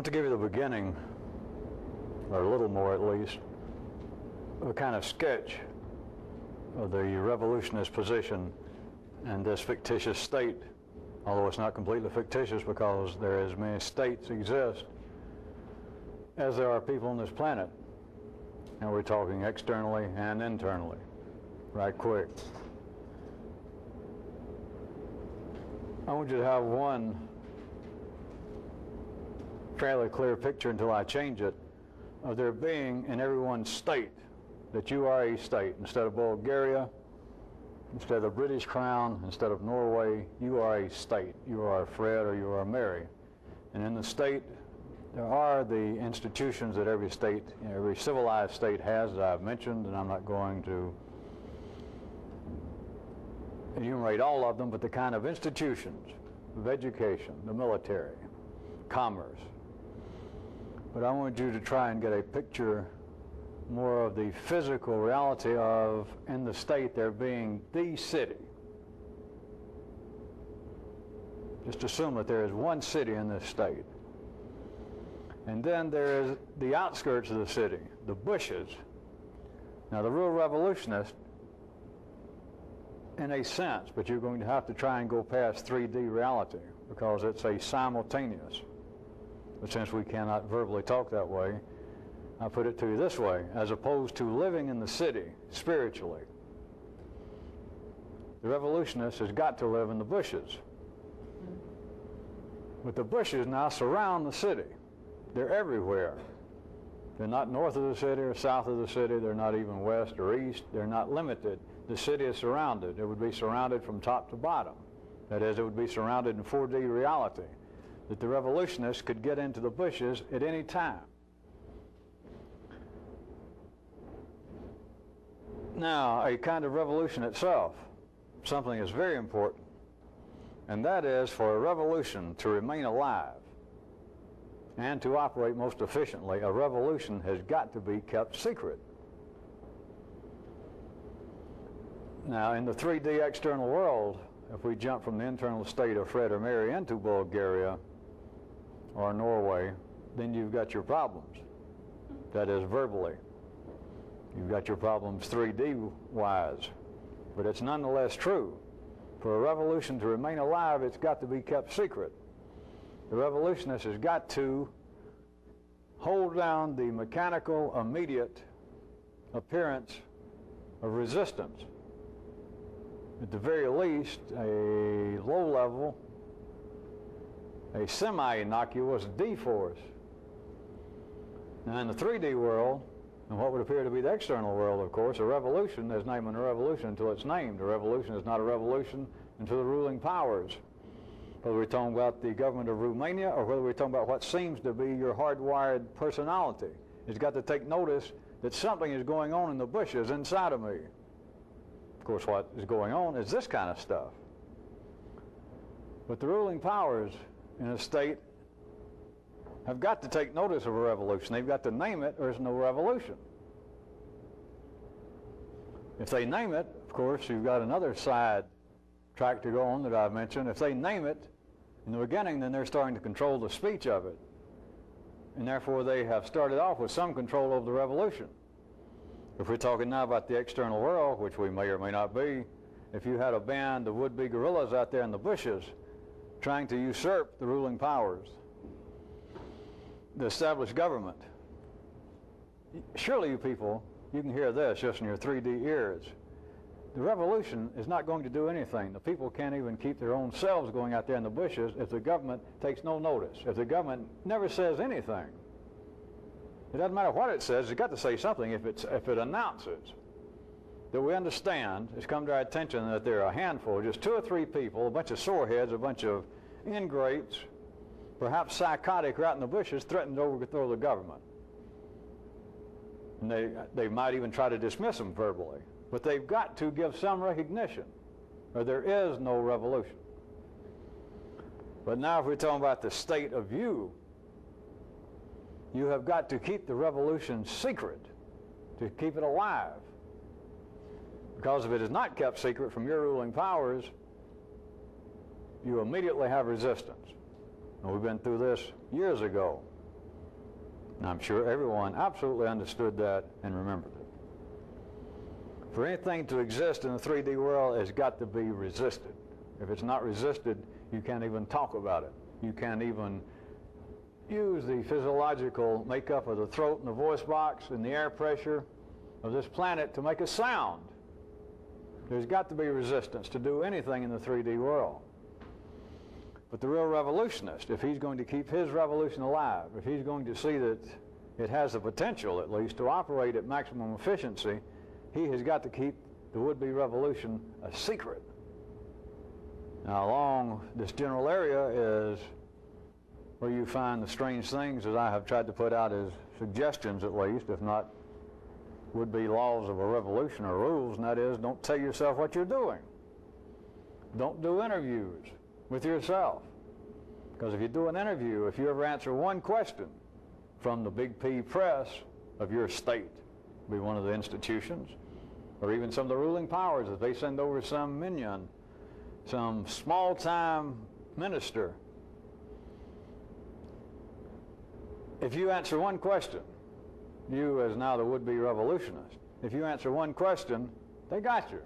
want to give you the beginning, or a little more at least, of a kind of sketch of the revolutionist position and this fictitious state, although it's not completely fictitious because there as many states exist as there are people on this planet. And we're talking externally and internally, right quick. I want you to have one fairly clear picture until I change it of there being in everyone's state that you are a state. Instead of Bulgaria, instead of the British Crown, instead of Norway, you are a state. You are Fred or you are Mary. And in the state, there are the institutions that every state, every civilized state has, that I've mentioned, and I'm not going to enumerate all of them, but the kind of institutions of education, the military, commerce. But I want you to try and get a picture more of the physical reality of, in the state, there being the city. Just assume that there is one city in this state. And then there is the outskirts of the city, the bushes. Now, the real revolutionist, in a sense, but you're going to have to try and go past 3D reality because it's a simultaneous. But since we cannot verbally talk that way, I put it to you this way: as opposed to living in the city spiritually, the revolutionist has got to live in the bushes. But the bushes now surround the city. They're everywhere. They're not north of the city or south of the city. They're not even west or east. They're not limited. The city is surrounded. It would be surrounded from top to bottom. That is, it would be surrounded in 4D reality, that the revolutionists could get into the bushes at any time. Now, a kind of revolution itself, something is very important, and that is for a revolution to remain alive and to operate most efficiently, a revolution has got to be kept secret. Now, in the 3D external world, if we jump from the internal state of Fred or Mary into Bulgaria or Norway, then you've got your problems. That is, verbally. You've got your problems 3D-wise. But it's nonetheless true. For a revolution to remain alive, it's got to be kept secret. The revolutionist has got to hold down the mechanical, immediate appearance of resistance. At the very least, a low-level, a semi-innocuous D-force. Now, in the 3D world, and what would appear to be the external world, of course, a revolution is naming a revolution until it's named. A revolution is not a revolution until the ruling powers, whether we're talking about the government of Romania or whether we're talking about what seems to be your hardwired personality, has got to take notice that something is going on in the bushes inside of me. Of course, what is going on is this kind of stuff. But the ruling powers in a state have got to take notice of a revolution. They've got to name it, or there's no revolution. If they name it, of course, you've got another side track to go on that I've mentioned. If they name it in the beginning, then they're starting to control the speech of it. And therefore, they have started off with some control over the revolution. If we're talking now about the external world, which we may or may not be, if you had a band of would-be guerrillas out there in the bushes trying to usurp the ruling powers, the established government, surely you people, you can hear this just in your 3D ears. The revolution is not going to do anything. The people can't even keep their own selves going out there in the bushes if the government takes no notice, if the government never says anything. It doesn't matter what it says, it's got to say something. If it announces that we understand, it's come to our attention that there are a handful, just 2 or 3 people, a bunch of soreheads, a bunch of ingrates, perhaps psychotic, right in the bushes, threatening to overthrow the government. And they might even try to dismiss them verbally. But they've got to give some recognition, or there is no revolution. But now if we're talking about the state of you, you have got to keep the revolution secret, to keep it alive. Because if it is not kept secret from your ruling powers, you immediately have resistance. And we've been through this years ago. And I'm sure everyone absolutely understood that and remembered it. For anything to exist in the 3D world, it's got to be resisted. If it's not resisted, you can't even talk about it. You can't even use the physiological makeup of the throat and the voice box and the air pressure of this planet to make a sound. There's got to be resistance to do anything in the 3D world. But the real revolutionist, if he's going to keep his revolution alive, if he's going to see that it has the potential, at least, to operate at maximum efficiency, he has got to keep the would-be revolution a secret. Now, along this general area is where you find the strange things that I have tried to put out as suggestions, at least, if not would-be laws of a revolution or rules, and that is, don't tell yourself what you're doing. Don't do interviews with yourself. Because if you do an interview, if you ever answer one question from the big P press of your state, be one of the institutions, or even some of the ruling powers, if they send over some minion, some small-time minister, if you answer one question, you as now the would-be revolutionist, if you answer one question, they got you.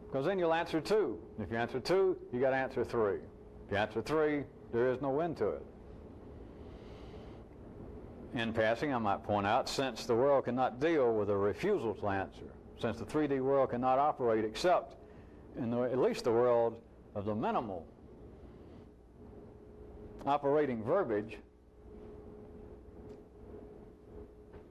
Because then you'll answer two. If you answer two, you got to answer three. If you answer three, there is no end to it. In passing, I might point out, since the world cannot deal with a refusal to answer, since the 3D world cannot operate except in at least the world of the minimal operating verbiage,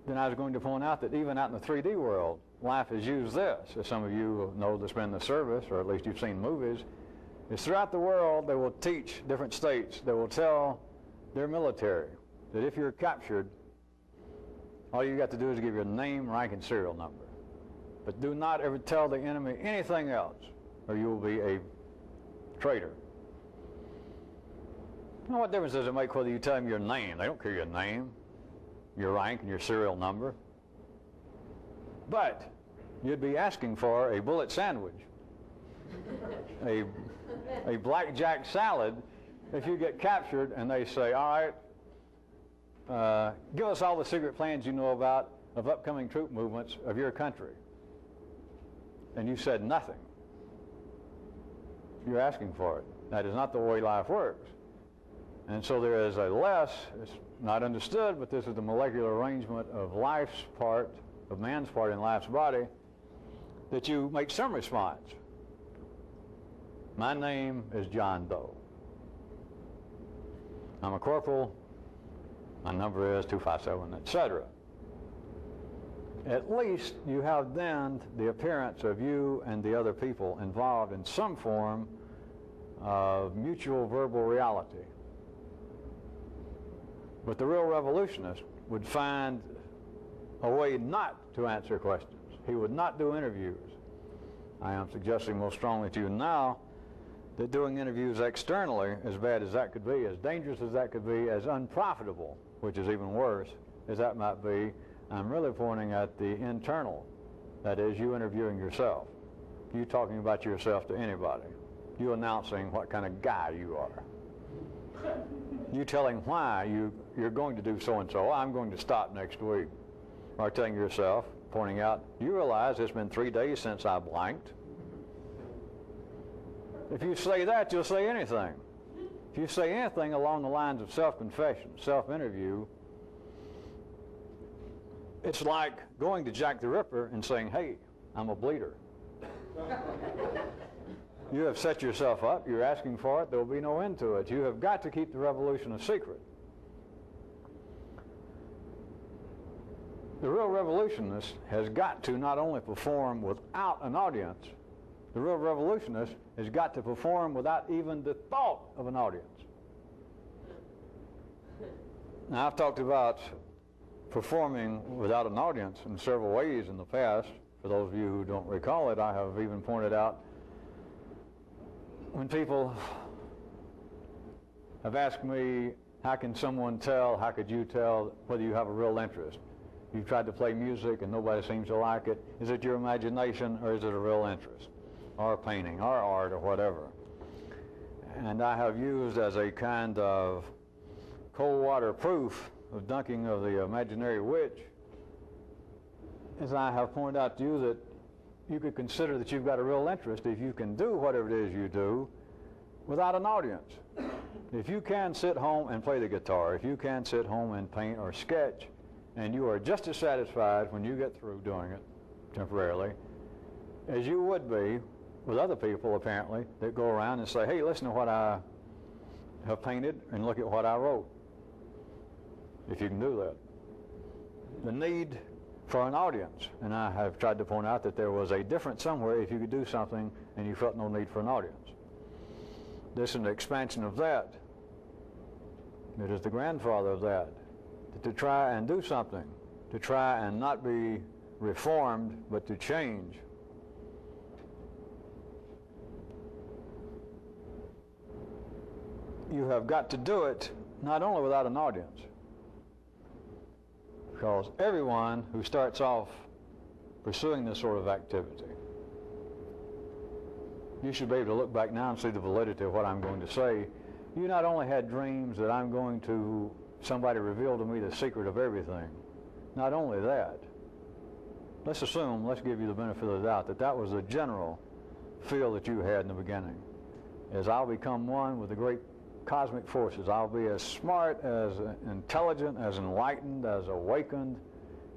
then I was going to point out that even out in the 3D world, life has used this, as some of you know that's been in the service, or at least you've seen movies, is throughout the world they will teach different states, they will tell their military that if you're captured, all you got to do is give your name, rank, and serial number. But do not ever tell the enemy anything else, or you will be a traitor. Now, what difference does it make whether you tell them your name? They don't care your name, your rank, and your serial number. But you'd be asking for a bullet sandwich, a blackjack salad, if you get captured and they say, all right, give us all the secret plans you know about of upcoming troop movements of your country. And you said nothing. You're asking for it. That is not the way life works. And so there is a it's not understood, but this is the molecular arrangement of life's part, of man's part in life's body, that you make some response. My name is John Doe. I'm a corporal. My number is 257, etc. At least you have then the appearance of you and the other people involved in some form of mutual verbal reality. But the real revolutionist would find a way not to answer questions. He would not do interviews. I am suggesting most strongly to you now that doing interviews externally, as bad as that could be, as dangerous as that could be, as unprofitable, which is even worse, as that might be, I'm really pointing at the internal. That is, you interviewing yourself. You talking about yourself to anybody. You announcing what kind of guy you are. You telling why you're going to do so-and-so. I'm going to stop next week. Or telling yourself, pointing out, you realize it's been 3 days since I blanked. If you say that, you'll say anything. If you say anything along the lines of self-confession, self-interview, it's like going to Jack the Ripper and saying, hey, I'm a bleeder. You have set yourself up. You're asking for it. There will be no end to it. You have got to keep the revolution a secret. The real revolutionist has got to not only perform without an audience, the real revolutionist has got to perform without even the thought of an audience. Now, I've talked about performing without an audience in several ways in the past. For those of you who don't recall it, I have even pointed out when people have asked me, how can someone tell, how could you tell whether you have a real interest? You've tried to play music and nobody seems to like it. Is it your imagination or is it a real interest? Or painting, or art, or whatever. And I have used as a kind of cold water proof of dunking of the imaginary witch, as I have pointed out to you, that you could consider that you've got a real interest if you can do whatever it is you do without an audience. If you can sit home and play the guitar, if you can sit home and paint or sketch, and you are just as satisfied when you get through doing it temporarily as you would be with other people, apparently, that go around and say, hey, listen to what I have painted and look at what I wrote. If you can do that. The need for an audience, and I have tried to point out that there was a difference somewhere if you could do something and you felt no need for an audience. This is an expansion of that. It is the grandfather of that. To try and do something, to try and not be reformed, but to change. You have got to do it not only without an audience, because everyone who starts off pursuing this sort of activity, you should be able to look back now and see the validity of what I'm going to say. You not only had dreams that I'm going to, somebody revealed to me the secret of everything. Not only that, let's assume, let's give you the benefit of the doubt, that that was the general feel that you had in the beginning. As I'll become one with the great cosmic forces, I'll be as smart, as intelligent, as enlightened, as awakened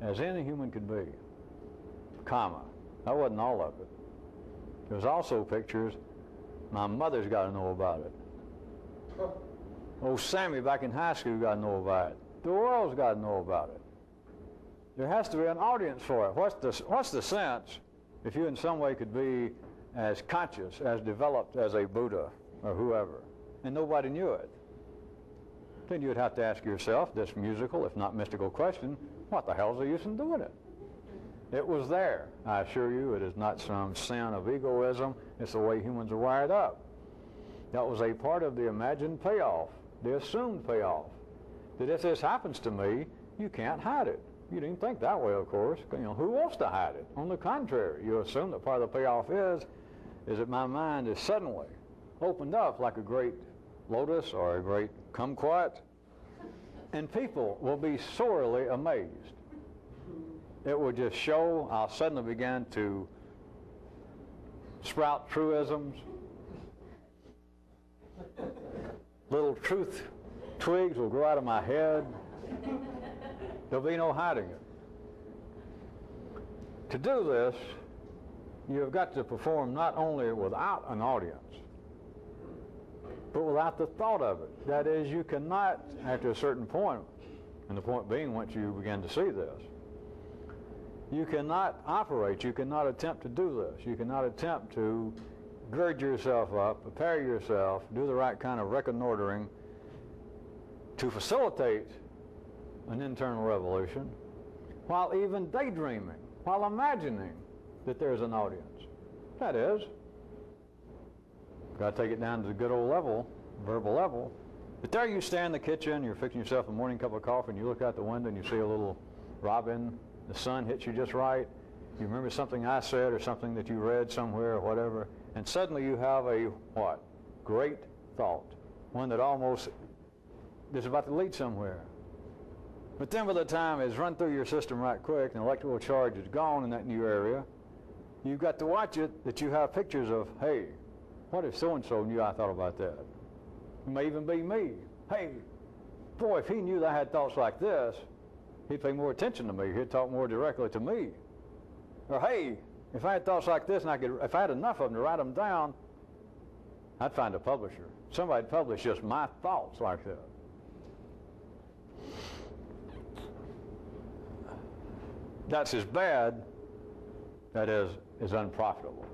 as any human could be. Comma. That wasn't all of it. There's also pictures, my mother's got to know about it. Old Sammy back in high school got to know about it. The world's got to know about it. There has to be an audience for it. What's the sense if you in some way could be as conscious, as developed as a Buddha or whoever, and nobody knew it? Then you'd have to ask yourself this musical, if not mystical question, what the hell's the use in doing it? It was there. I assure you it is not some sin of egoism. It's the way humans are wired up. That was a part of the imagined payoff, the assumed payoff, that if this happens to me, you can't hide it. You didn't think that way, of course. You know, who wants to hide it? On the contrary, you assume that part of the payoff is that my mind is suddenly opened up like a great lotus or a great kumquat, and people will be sorely amazed. It will just show, I'll suddenly begin to sprout truisms, little truth twigs will grow out of my head. There'll be no hiding it. To do this, you have got to perform not only without an audience, but without the thought of it. That is, you cannot, after a certain point, and the point being once you begin to see this, you cannot operate, you cannot attempt to do this. You cannot attempt to gird yourself up, prepare yourself, do the right kind of reconnoitering to facilitate an internal revolution while even daydreaming, while imagining that there's an audience. That is, got to take it down to the good old level, verbal level. But there you stand in the kitchen, you're fixing yourself a morning cup of coffee, and you look out the window and you see a little robin. The sun hits you just right. You remember something I said or something that you read somewhere or whatever, and suddenly you have a, what? Great thought. One that almost is about to lead somewhere. But then by the time it's run through your system right quick and the electrical charge is gone in that new area, you've got to watch it that you have pictures of, hey, what if so-and-so knew I thought about that? It may even be me. Hey, boy, if he knew that I had thoughts like this, he'd pay more attention to me. He'd talk more directly to me. Or, hey, if I had thoughts like this and if I had enough of them to write them down, I'd find a publisher. Somebody'd publish just my thoughts like that. That's as bad, that is unprofitable,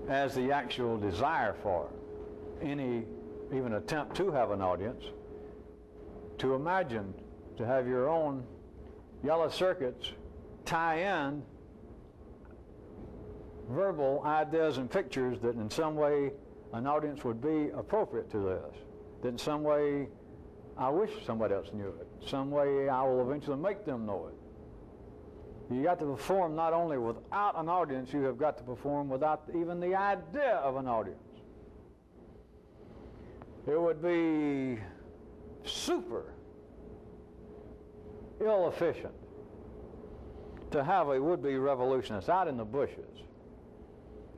as the actual desire for any even attempt to have an audience, to imagine, to have your own yellow circuits tie in verbal ideas and pictures that in some way an audience would be appropriate to this, that in some way I wish somebody else knew it, some way I will eventually make them know it. You got to perform not only without an audience, you have got to perform without even the idea of an audience. It would be super ill-efficient to have a would-be revolutionist out in the bushes,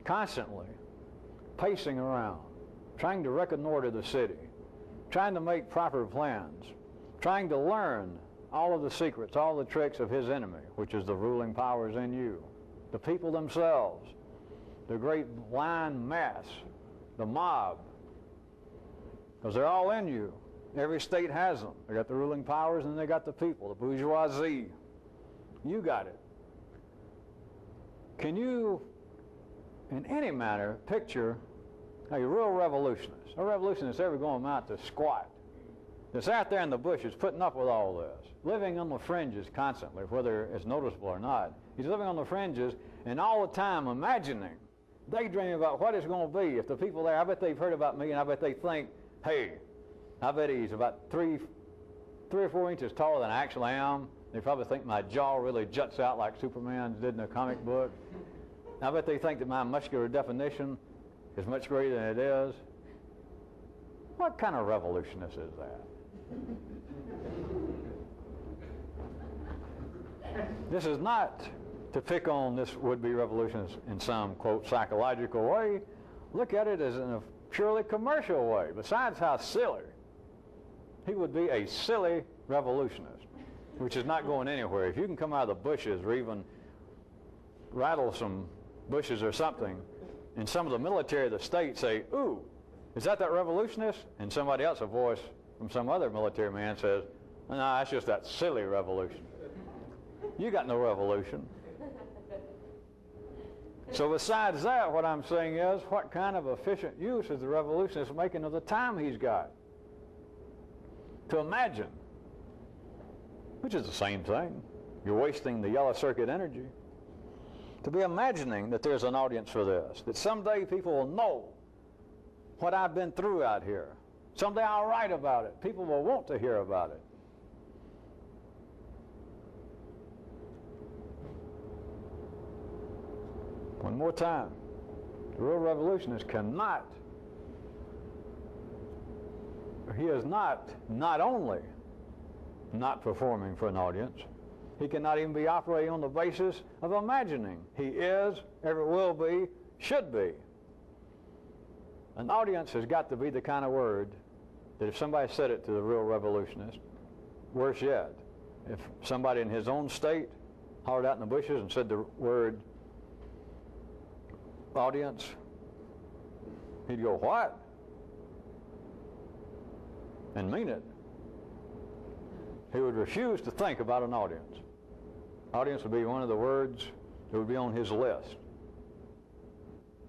constantly pacing around, trying to reconnoiter the city, trying to make proper plans, trying to learn all of the secrets, all the tricks of his enemy, which is the ruling powers in you, the people themselves, the great blind mass, the mob, because they're all in you. Every state has them. They got the ruling powers and they got the people, the bourgeoisie. You got it. Can you, in any manner, picture a real revolutionist? A revolutionist ever going out to squat, that's out there in the bushes putting up with all this, living on the fringes constantly, whether it's noticeable or not. He's living on the fringes and all the time imagining, daydreaming about what it's going to be. If the people there, I bet they've heard about me and I bet they think, hey, I bet he's about three or 4 inches taller than I actually am. They probably think my jaw really juts out like Superman did in a comic book. I bet they think that my muscular definition is much greater than it is. What kind of revolutionist is that? This is not to pick on this would-be revolutionist in some, quote, psychological way. Look at it as in a purely commercial way. Besides how silly, he would be a silly revolutionist, which is not going anywhere. If you can come out of the bushes or even rattle some bushes or something, and some of the military of the state say, ooh, is that revolutionist? And somebody else, a voice from some other military man says, no, that's just that silly revolution. You got no revolution. So besides that, what I'm saying is, what kind of efficient use is the revolutionist making of the time he's got? To imagine, which is the same thing. You're wasting the yellow circuit energy. To be imagining that there's an audience for this, that someday people will know what I've been through out here. Someday I'll write about it. People will want to hear about it. One more time. The real revolutionist cannot, he is not only not performing for an audience, he cannot even be operating on the basis of imagining. He is, ever will be, should be. An audience has got to be the kind of word that if somebody said it to the real revolutionist, worse yet, if somebody in his own state hollered out in the bushes and said the word audience, he'd go, what? And mean it. He would refuse to think about an audience. Audience would be one of the words that would be on his list.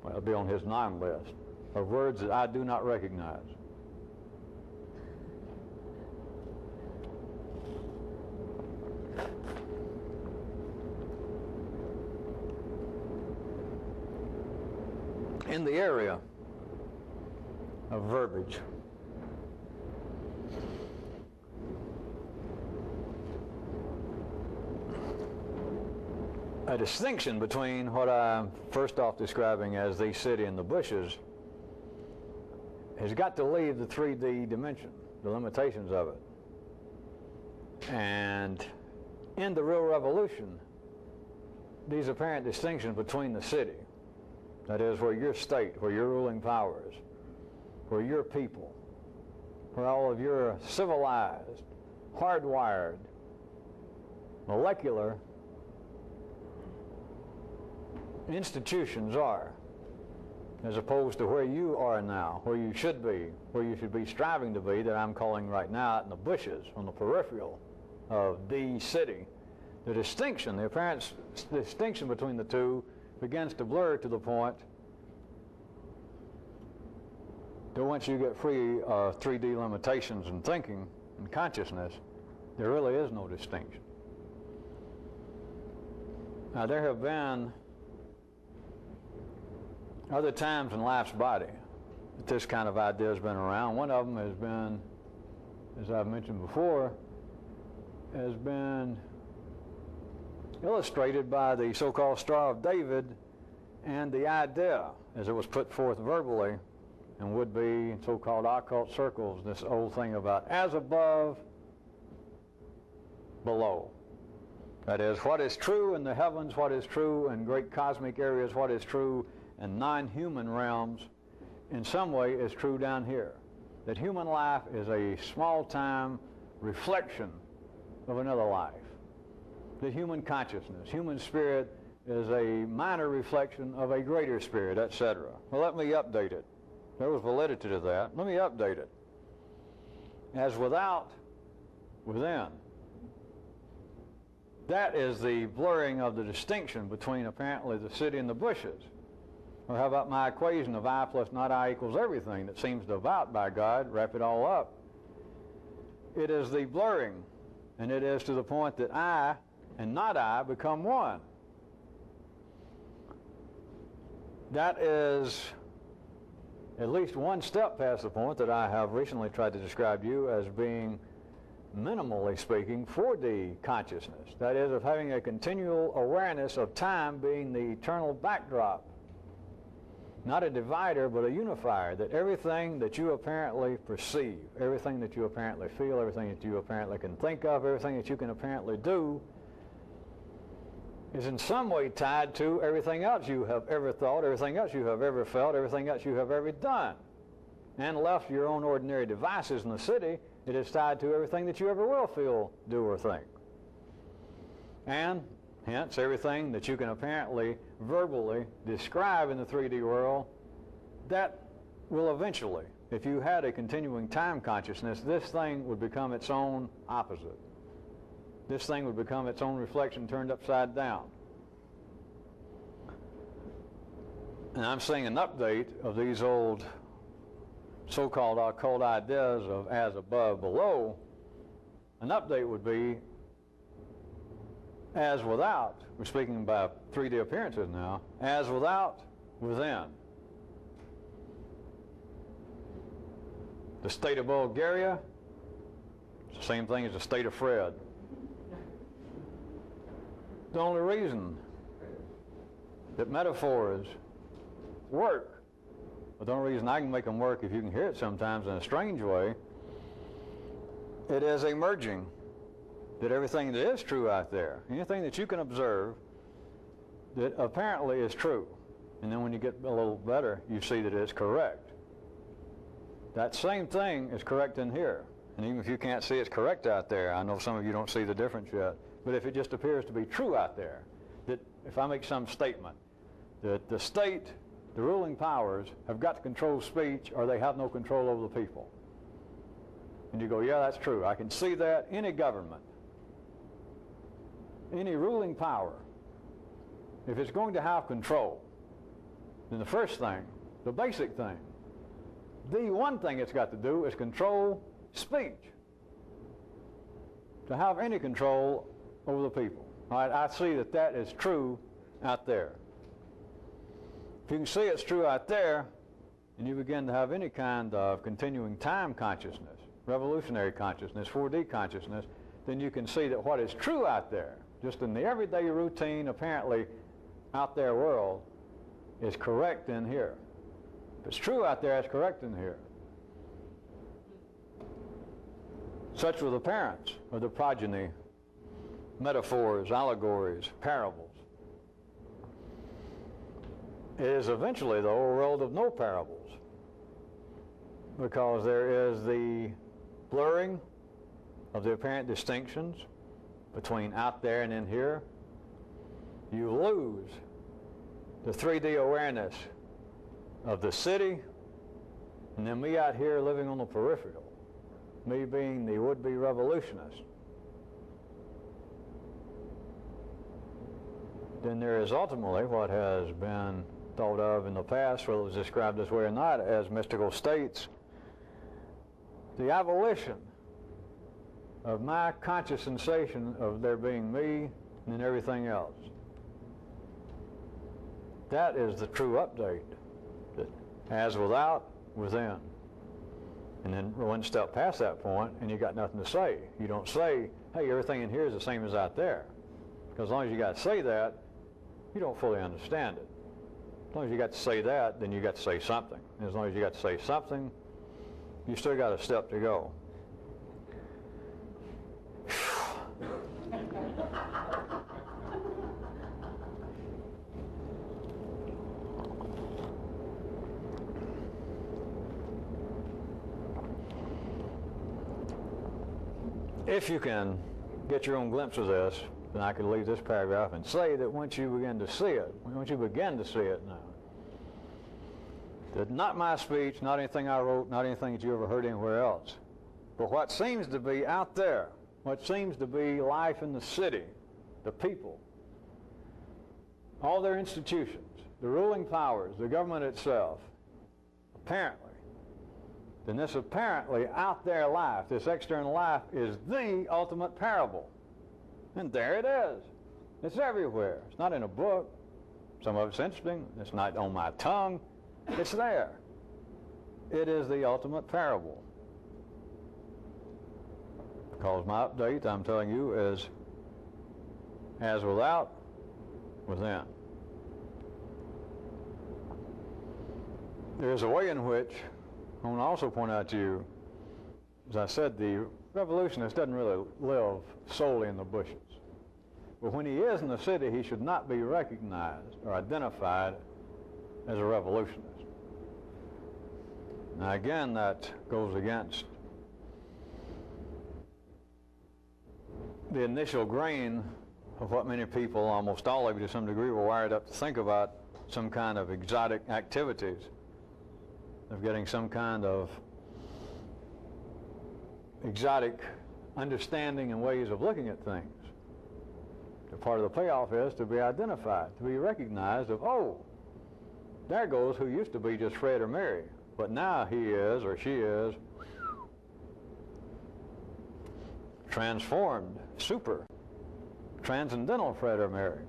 Well, it would be on his non-list of words that I do not recognize. In the area of verbiage, a distinction between what I'm first off describing as the city in the bushes has got to leave the 3D dimension, the limitations of it. And in the real revolution, these apparent distinctions between the city, that is, where your state, where your ruling powers, where your people, where all of your civilized, hardwired, molecular institutions are, as opposed to where you are now, where you should be striving to be, that I'm calling right now out in the bushes, on the peripheral of the city. The distinction, the apparent distinction between the two begins to blur to the point that once you get free of 3D limitations in thinking and consciousness, there really is no distinction. Now, there have been other times in life's body that this kind of idea has been around. One of them has been, as I've mentioned before, has been illustrated by the so-called Star of David and the idea, as it was put forth verbally and would be in so-called occult circles, this old thing about as above, below. That is, what is true in the heavens, what is true in great cosmic areas, what is true in non-human realms, in some way is true down here. That human life is a small-time reflection of another life. The human consciousness, human spirit is a minor reflection of a greater spirit, etc. Well, let me update it. There was validity to that. Let me update it. As without, within. That is the blurring of the distinction between apparently the city and the bushes. Or how about my equation of I plus not I equals everything that seems devout by God, wrap it all up. It is the blurring, and it is to the point that I and not I become one. That is at least one step past the point that I have recently tried to describe to you as being, minimally speaking, 4D consciousness. That is, of having a continual awareness of time being the eternal backdrop. Not a divider, but a unifier, that everything that you apparently perceive, everything that you apparently feel, everything that you apparently can think of, everything that you can apparently do, is in some way tied to everything else you have ever thought, everything else you have ever felt, everything else you have ever done. And left your own ordinary devices in the city, it is tied to everything that you ever will feel, do, or think. And hence, everything that you can apparently verbally describe in the 3D world, that will eventually, if you had a continuing time consciousness, this thing would become its own opposite. This thing would become its own reflection turned upside down. And I'm seeing an update of these old so-called occult ideas of as above, below. An update would be as without, we're speaking about 3D appearances now, as without, within. The state of Bulgaria, it's the same thing as the state of Fred. The only reason that metaphors work, but the only reason I can make them work, if you can hear it sometimes in a strange way, it is a merging. That everything that is true out there, anything that you can observe that apparently is true, and then when you get a little better, you see that it's correct. That same thing is correct in here. And even if you can't see it's correct out there, I know some of you don't see the difference yet, but if it just appears to be true out there, that if I make some statement that the state, the ruling powers, have got to control speech or they have no control over the people. And you go, yeah, that's true. I can see that. Any government, any ruling power, if it's going to have control, then the first thing, the basic thing, the one thing it's got to do is control speech. To have any control over the people. All right, I see that that is true out there. If you can see it's true out there, and you begin to have any kind of continuing time consciousness, revolutionary consciousness, 4D consciousness, then you can see that what is true out there, just in the everyday routine, apparently out there world, is correct in here. If it's true out there, it's correct in here. Such were the parents of the progeny, metaphors, allegories, parables. It is eventually, though, a world of no parables, because there is the blurring of the apparent distinctions between out there and in here. You lose the 3D awareness of the city, and then me out here living on the peripheral, me being the would-be revolutionist. Then there is ultimately what has been thought of in the past, whether it was described this way or not, as mystical states, the abolition of my conscious sensation of there being me and then everything else. That is the true update. That as without, within. And then one step past that point, and you got nothing to say. You don't say, hey, everything in here is the same as out there. Because as long as you got to say that, you don't fully understand it. As long as you got to say that, then you got to say something. And as long as you got to say something, you still got a step to go. If you can get your own glimpse of this, then I could leave this paragraph and say that once you begin to see it now, that not my speech, not anything I wrote, not anything that you ever heard anywhere else, but what seems to be out there, what seems to be life in the city, the people, all their institutions, the ruling powers, the government itself, apparently, then this apparently out there life, this external life, is the ultimate parable. And there it is. It's everywhere. It's not in a book. Some of it's interesting. It's not on my tongue. It's there. It is the ultimate parable. Because my update, I'm telling you, is as without, within. There is a way in which I want to also point out to you, as I said, the revolutionist doesn't really live solely in the bushes. But when he is in the city, he should not be recognized or identified as a revolutionist. Now again, that goes against the initial grain of what many people, almost all of you to some degree, were wired up to think about some kind of exotic activities, of getting some kind of exotic understanding and ways of looking at things. The part of the payoff is to be identified, to be recognized of, oh, there goes who used to be just Fred or Mary, but now he is or she is transformed, super, transcendental Fred or Mary.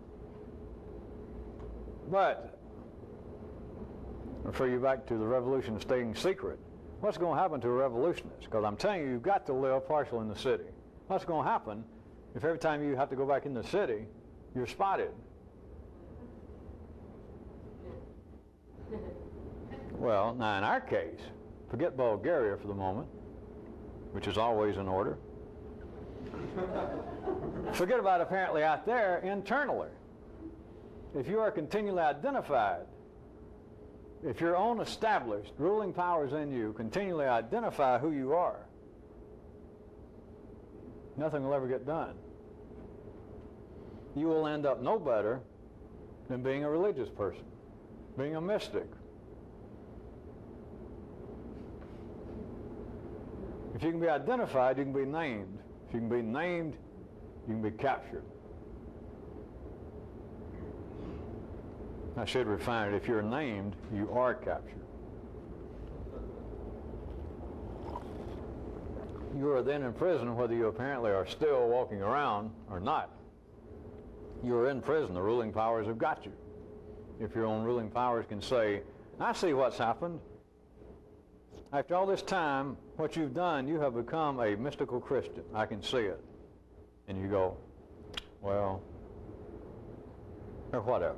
But refer you back to the revolution staying secret. What's going to happen to a revolutionist? Because I'm telling you, you've got to live partial in the city. What's going to happen if every time you have to go back in the city, you're spotted? Well, now in our case, forget Bulgaria for the moment, which is always in order. Forget about apparently out there internally. If you are continually identified, if your own established ruling powers in you continually identify who you are, nothing will ever get done. You will end up no better than being a religious person, being a mystic. If you can be identified, you can be named. If you can be named, you can be captured. I should refine it. If you're named, you are captured. You are then in prison, whether you apparently are still walking around or not. You are in prison. The ruling powers have got you. If your own ruling powers can say, I see what's happened. After all this time, what you've done, you have become a mystical Christian. I can see it. And you go, well, or whatever.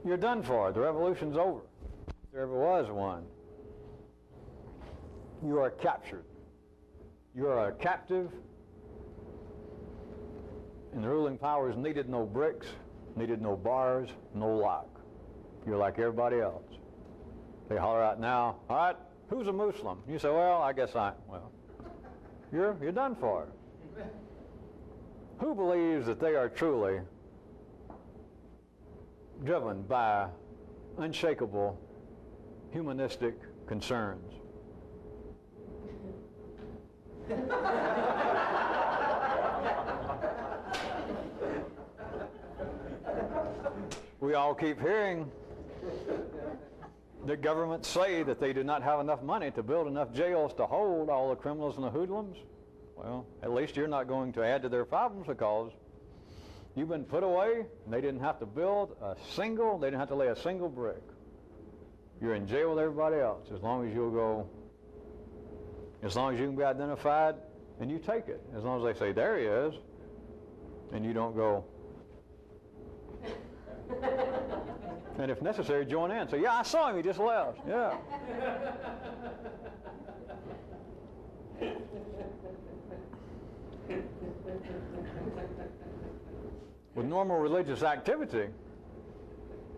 You're done for. The revolution's over. If there ever was one. You are captured. You are a captive. And the ruling powers needed no bricks, needed no bars, no lock. You're like everybody else. They holler out now, all right, who's a Muslim? You say, well, I guess well, you're done for. Who believes that they are truly driven by unshakable humanistic concerns? We all keep hearing the governments say that they do not have enough money to build enough jails to hold all the criminals and the hoodlums. Well, at least you're not going to add to their problems, because you've been put away and they didn't have to build they didn't have to lay a single brick. You're in jail with everybody else as long as you'll go, as long as you can be identified and you take it. As long as they say, there he is, and you don't go, And if necessary, join in. So, yeah, I saw him. He just left. Yeah. With normal religious activity,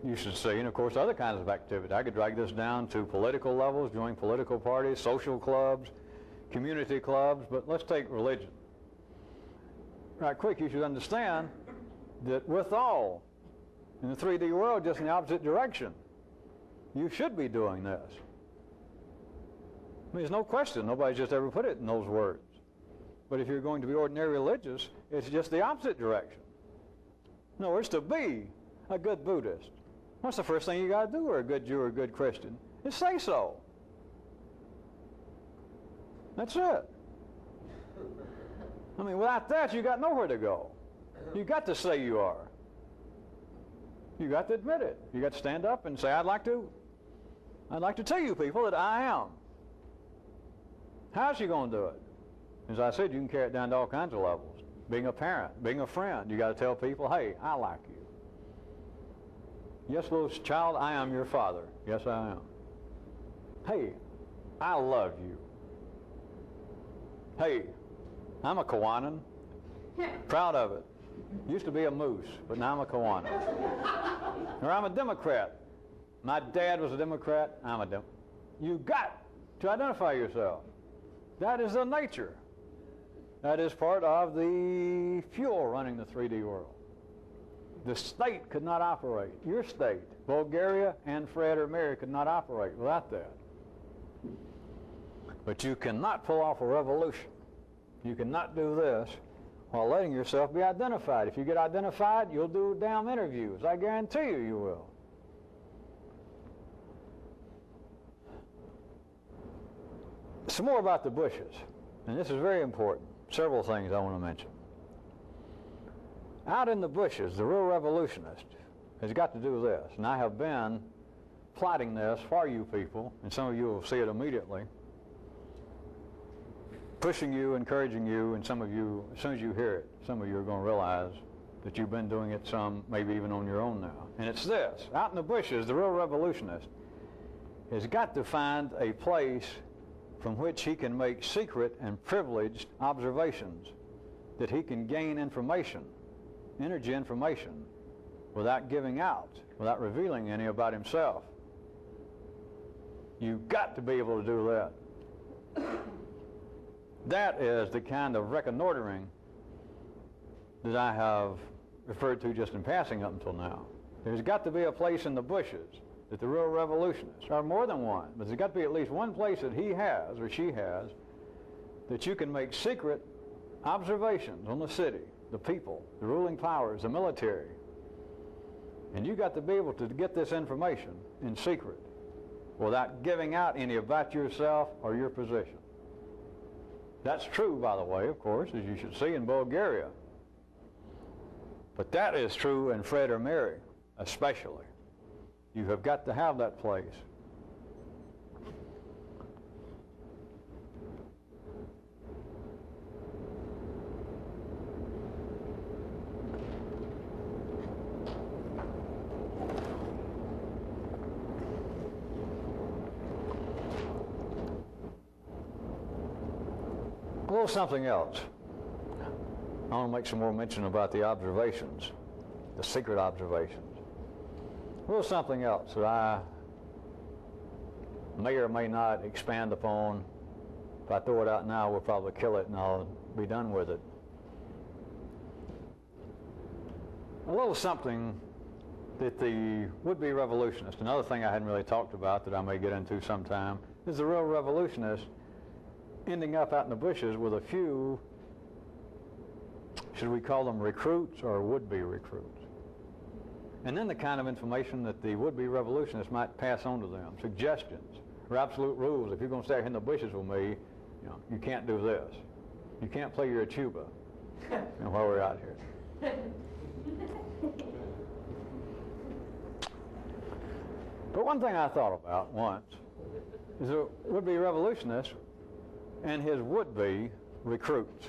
you should see, and of course other kinds of activity. I could drag this down to political levels, join political parties, social clubs, community clubs, but let's take religion. Right quick, you should understand that with all, in the 3D world, just in the opposite direction, you should be doing this. I mean, there's no question. Nobody's just ever put it in those words. But if you're going to be ordinary religious, it's just the opposite direction. In other words, to be a good Buddhist, what's the first thing you got to do, or a good Jew or a good Christian? Is say so. That's it. I mean, without that, you got nowhere to go. You got to say you are. You got to admit it. You got to stand up and say, I'd like to tell you people that I am. How's you going to do it? As I said, you can carry it down to all kinds of levels. Being a parent, being a friend, you got to tell people, hey, I like you. Yes, little child, I am your father. Yes, I am. Hey, I love you. Hey, I'm a Kawanan. Proud of it. Used to be a moose, but now I'm a Kawanan. Or I'm a Democrat. My dad was a Democrat. I'm a Democrat. You got to identify yourself. That is the nature. That is part of the fuel running the 3D world. The state could not operate. Your state, Bulgaria and Fred or Mary, could not operate without that. But you cannot pull off a revolution. You cannot do this while letting yourself be identified. If you get identified, you'll do damn interviews. I guarantee you, you will. Some more about the bushes. And this is very important. Several things I want to mention. Out in the bushes, the real revolutionist has got to do this. And I have been plotting this for you people, and some of you will see it immediately. Pushing you, encouraging you, and some of you, as soon as you hear it, some of you are going to realize that you've been doing it some, maybe even on your own now. And it's this. Out in the bushes, the real revolutionist has got to find a place from which he can make secret and privileged observations, that he can gain information, energy information, without giving out, without revealing any about himself. You've got to be able to do that. That is the kind of reconnoitering that I have referred to just in passing up until now. There's got to be a place in the bushes that the real revolutionists, or more than one, but there's got to be at least one place that he has, or she has, that you can make secret observations on the city, the people, the ruling powers, the military. And you got to be able to get this information in secret without giving out any about yourself or your position. That's true, by the way, of course, as you should see in Bulgaria. But that is true in Fred or Mary, especially. You have got to have that place. A little something else. I want to make some more mention about the observations, the secret observations. A little something else that I may or may not expand upon. If I throw it out now, we'll probably kill it and I'll be done with it. A little something that the would-be revolutionist, another thing I hadn't really talked about that I may get into sometime, is the real revolutionist ending up out in the bushes with a few, should we call them recruits or would-be recruits? And then the kind of information that the would-be revolutionists might pass on to them, suggestions or absolute rules. If you're going to stay here in the bushes with me, you can't do this. You can't play your tuba while we're out here. But one thing I thought about once is a would-be revolutionist and his would-be recruits.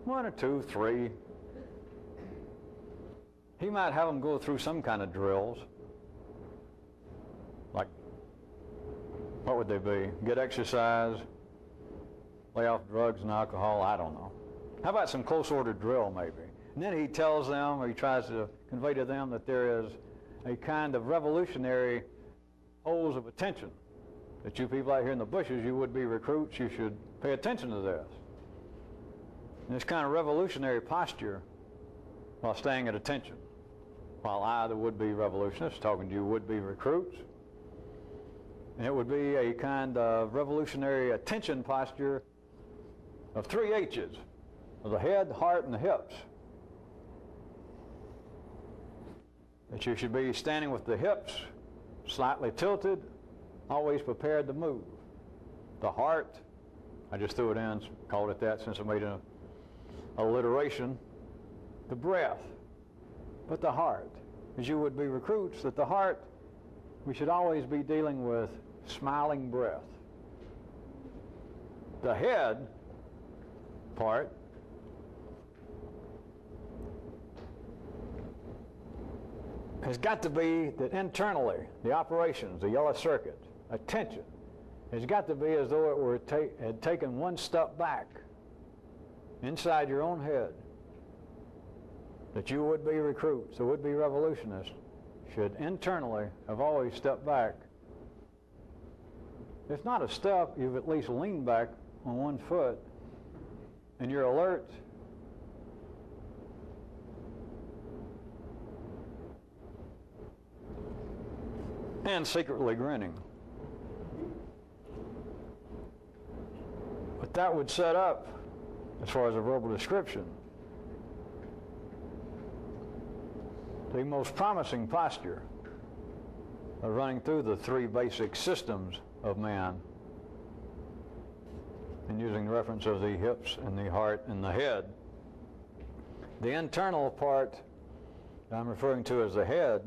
1 or 2, 3. he might have them go through some kind of drills. Like, what would they be? Get exercise, lay off drugs and alcohol, I don't know. How about some close order drill maybe? And then he tells them, or he tries to convey to them, that there is a kind of revolutionary pose of attention. That you people out here in the bushes, you would be recruits, you should pay attention to this. And this kind of revolutionary posture while staying at attention. While I, the would-be revolutionist, talking to you would-be recruits. And it would be a kind of revolutionary attention posture of 3 H's. Of the head, the heart, and the hips. That you should be standing with the hips slightly tilted, always prepared to move. The heart, I just threw it in, called it that since I made an alliteration. The breath, but the heart. As you would be recruits, that the heart, we should always be dealing with smiling breath. The head part, has got to be that internally, the operations, the yellow circuit, attention, has got to be as though it were had taken one step back inside your own head. That you would-be recruits, the would-be revolutionists, should internally have always stepped back. If not a step, you've at least leaned back on one foot, and you're alert. And secretly grinning. But that would set up, as far as a verbal description, the most promising posture of running through the 3 basic systems of man, and using the reference of the hips and the heart and the head. The internal part that I'm referring to as the head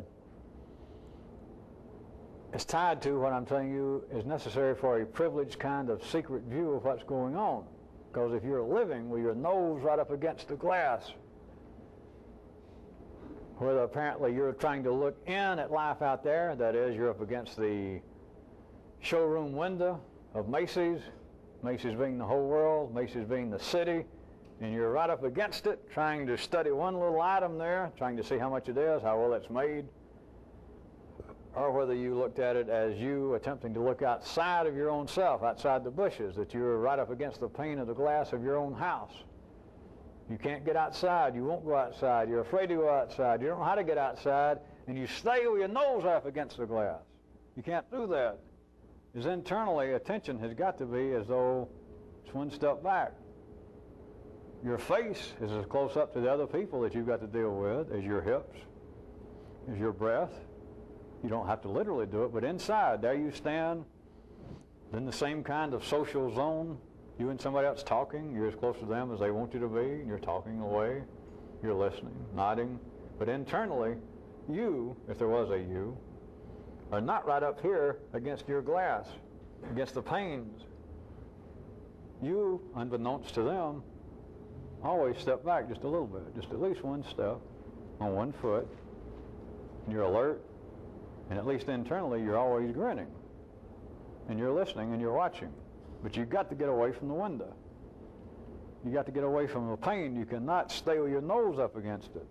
is tied to what I'm telling you is necessary for a privileged kind of secret view of what's going on. Because if you're living with your nose right up against the glass, where apparently you're trying to look in at life out there, that is, you're up against the showroom window of Macy's, Macy's being the whole world, Macy's being the city, and you're right up against it, trying to study one little item there, trying to see how much it is, how well it's made, or whether you looked at it as you attempting to look outside of your own self, outside the bushes, that you're right up against the pane of the glass of your own house. You can't get outside, you won't go outside, you're afraid to go outside, you don't know how to get outside, and you stay with your nose up against the glass. You can't do that. Because internally, attention has got to be as though it's one step back. Your face is as close up to the other people that you've got to deal with as your hips, as your breath. You don't have to literally do it, but inside, there you stand, in the same kind of social zone. You and somebody else talking, you're as close to them as they want you to be, and you're talking away, you're listening, nodding. But internally, you, if there was a you, are not right up here against your glass, against the panes. You, unbeknownst to them, always step back just a little bit, just at least one step on one foot, and you're alert, and at least internally you're always grinning, and you're listening and you're watching. But you've got to get away from the window. You've got to get away from the pane. You cannot stay with your nose up against it.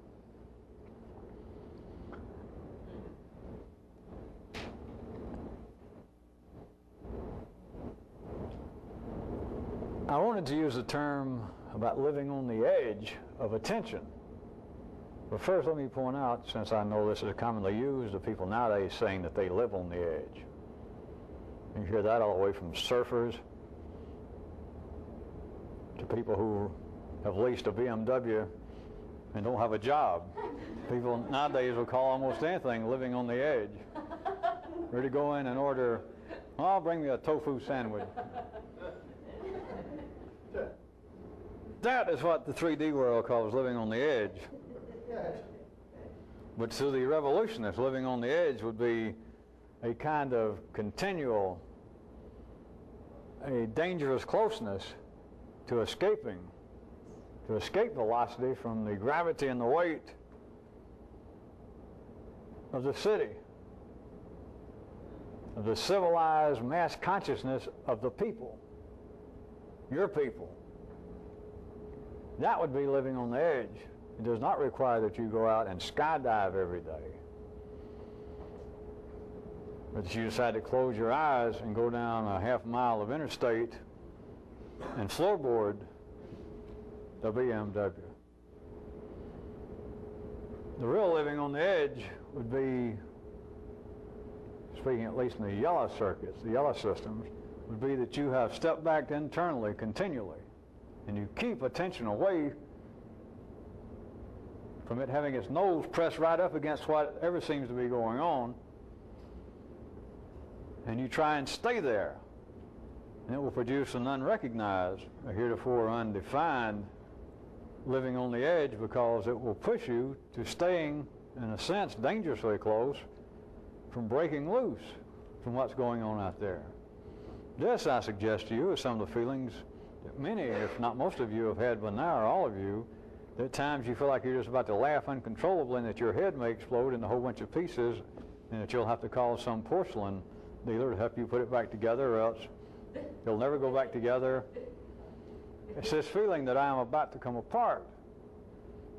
I wanted to use the term about living on the edge of attention. But first let me point out, since I know this is commonly used, of people nowadays saying that they live on the edge. You hear that all the way from surfers to people who have leased a BMW and don't have a job. People nowadays will call almost anything living on the edge. Ready to go in and order, oh, bring me a tofu sandwich. That is what the 3D world calls living on the edge. But to the revolutionists, living on the edge would be a kind of continual, a dangerous closeness to escape velocity from the gravity and the weight of the city, of the civilized mass consciousness of the people, your people. That would be living on the edge. It does not require that you go out and skydive every day, but that you decide to close your eyes and go down a half mile of interstate and floorboard the BMW. The real living on the edge would be, speaking at least in the yellow circuits, the yellow systems, would be that you have stepped back internally continually, and you keep attention away from it having its nose pressed right up against whatever seems to be going on, and you try and stay there, and it will produce an unrecognized, a heretofore undefined living on the edge, because it will push you to staying, in a sense, dangerously close from breaking loose from what's going on out there. This, I suggest to you, is some of the feelings that many, if not most of you, have had by now, or all of you, that at times you feel like you're just about to laugh uncontrollably and that your head may explode in a whole bunch of pieces, and that you'll have to call some porcelain dealer to help you put it back together, or else you'll never go back together. It's this feeling that I am about to come apart.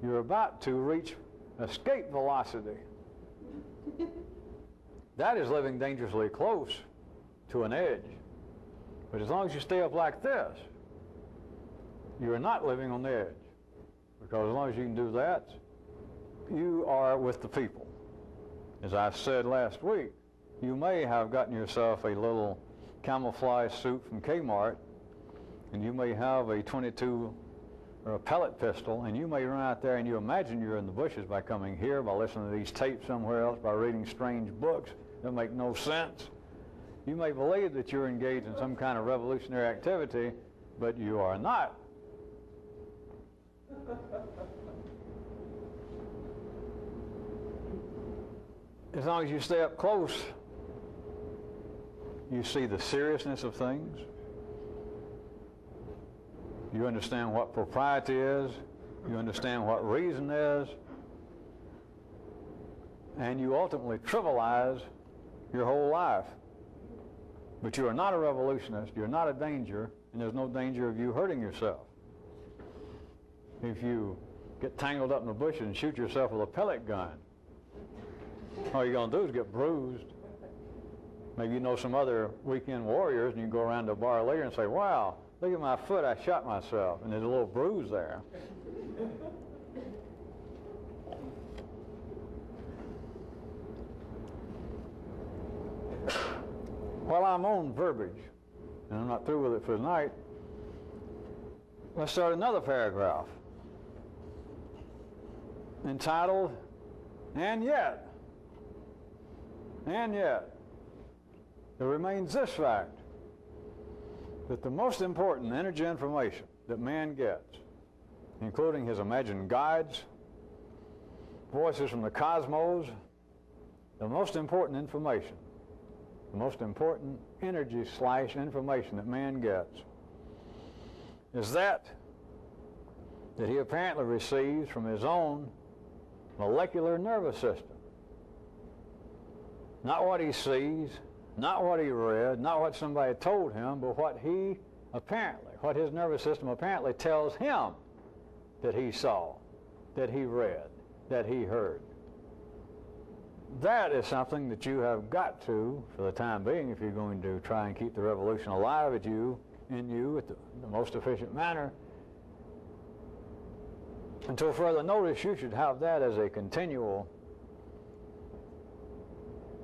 You're about to reach escape velocity. That is living dangerously close to an edge. But as long as you stay up like this, you are not living on the edge. Because as long as you can do that, you are with the people. As I said last week, you may have gotten yourself a little camouflage suit from Kmart, and you may have a .22 or a pellet pistol, and you may run out there and you imagine you're in the bushes by coming here, by listening to these tapes somewhere else, by reading strange books that make no sense. You may believe that you're engaged in some kind of revolutionary activity, but you are not. As long as you stay up close, you see the seriousness of things. You understand what propriety is. You understand what reason is. And you ultimately trivialize your whole life. But you are not a revolutionist. You're not a danger. And there's no danger of you hurting yourself. If you get tangled up in the bushes and shoot yourself with a pellet gun, all you're going to do is get bruised. Maybe you know some other weekend warriors, and you go around to a bar later and say, wow, look at my foot, I shot myself, and there's a little bruise there. While I'm on verbiage, and I'm not through with it for tonight, let's start another paragraph entitled, And Yet, there remains this fact, that the most important energy information that man gets, including his imagined guides, voices from the cosmos, the most important information, the most important energy/information that man gets is that he apparently receives from his own molecular nervous system. Not what he sees, not what he read, not what somebody told him, but what his nervous system apparently tells him that he saw, that he read, that he heard. That is something that you have got to, for the time being, if you're going to try and keep the revolution alive in you at the most efficient manner. Until further notice, you should have that as a continual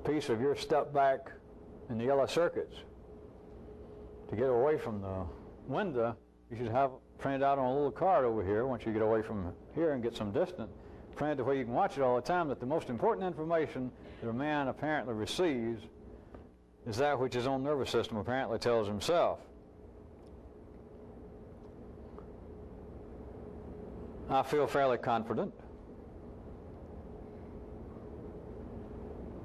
piece of your step back in the yellow circuits. To get away from the window, you should have printed out on a little card over here, once you get away from here and get some distance, printed to where you can watch it all the time, that the most important information that a man apparently receives is that which his own nervous system apparently tells himself. I feel fairly confident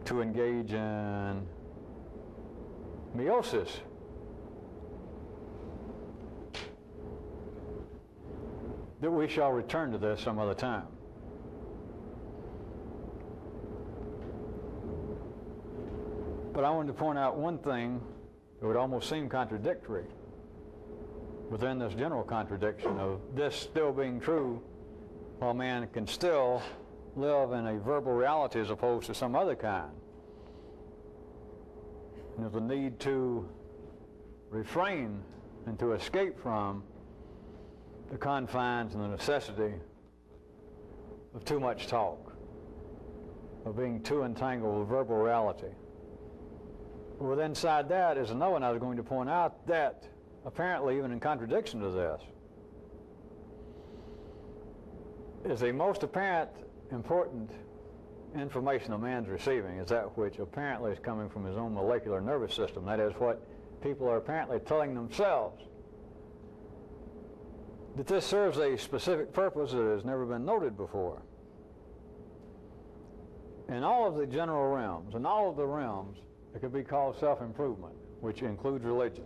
to engage in meiosis. That we shall return to this some other time. But I wanted to point out one thing that would almost seem contradictory within this general contradiction of this still being true while man can still live in a verbal reality as opposed to some other kind. And there's a need to refrain and to escape from the confines and the necessity of too much talk, of being too entangled with verbal reality. But with inside that is another one I was going to point out that apparently even in contradiction to this is the most apparent important information a man's receiving is that which apparently is coming from his own molecular nervous system. That is what people are apparently telling themselves. That this serves a specific purpose that has never been noted before. In all of the general realms, in all of the realms, it could be called self-improvement, which includes religion,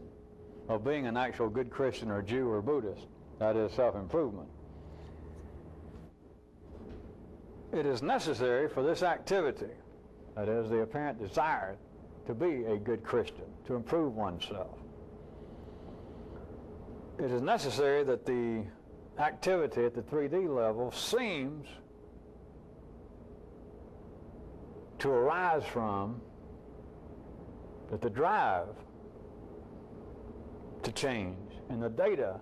of being an actual good Christian or Jew or Buddhist. That is self-improvement. It is necessary for this activity, that is the apparent desire to be a good Christian, to improve oneself. It is necessary that the activity at the 3D level seems to arise from that the drive to change and the data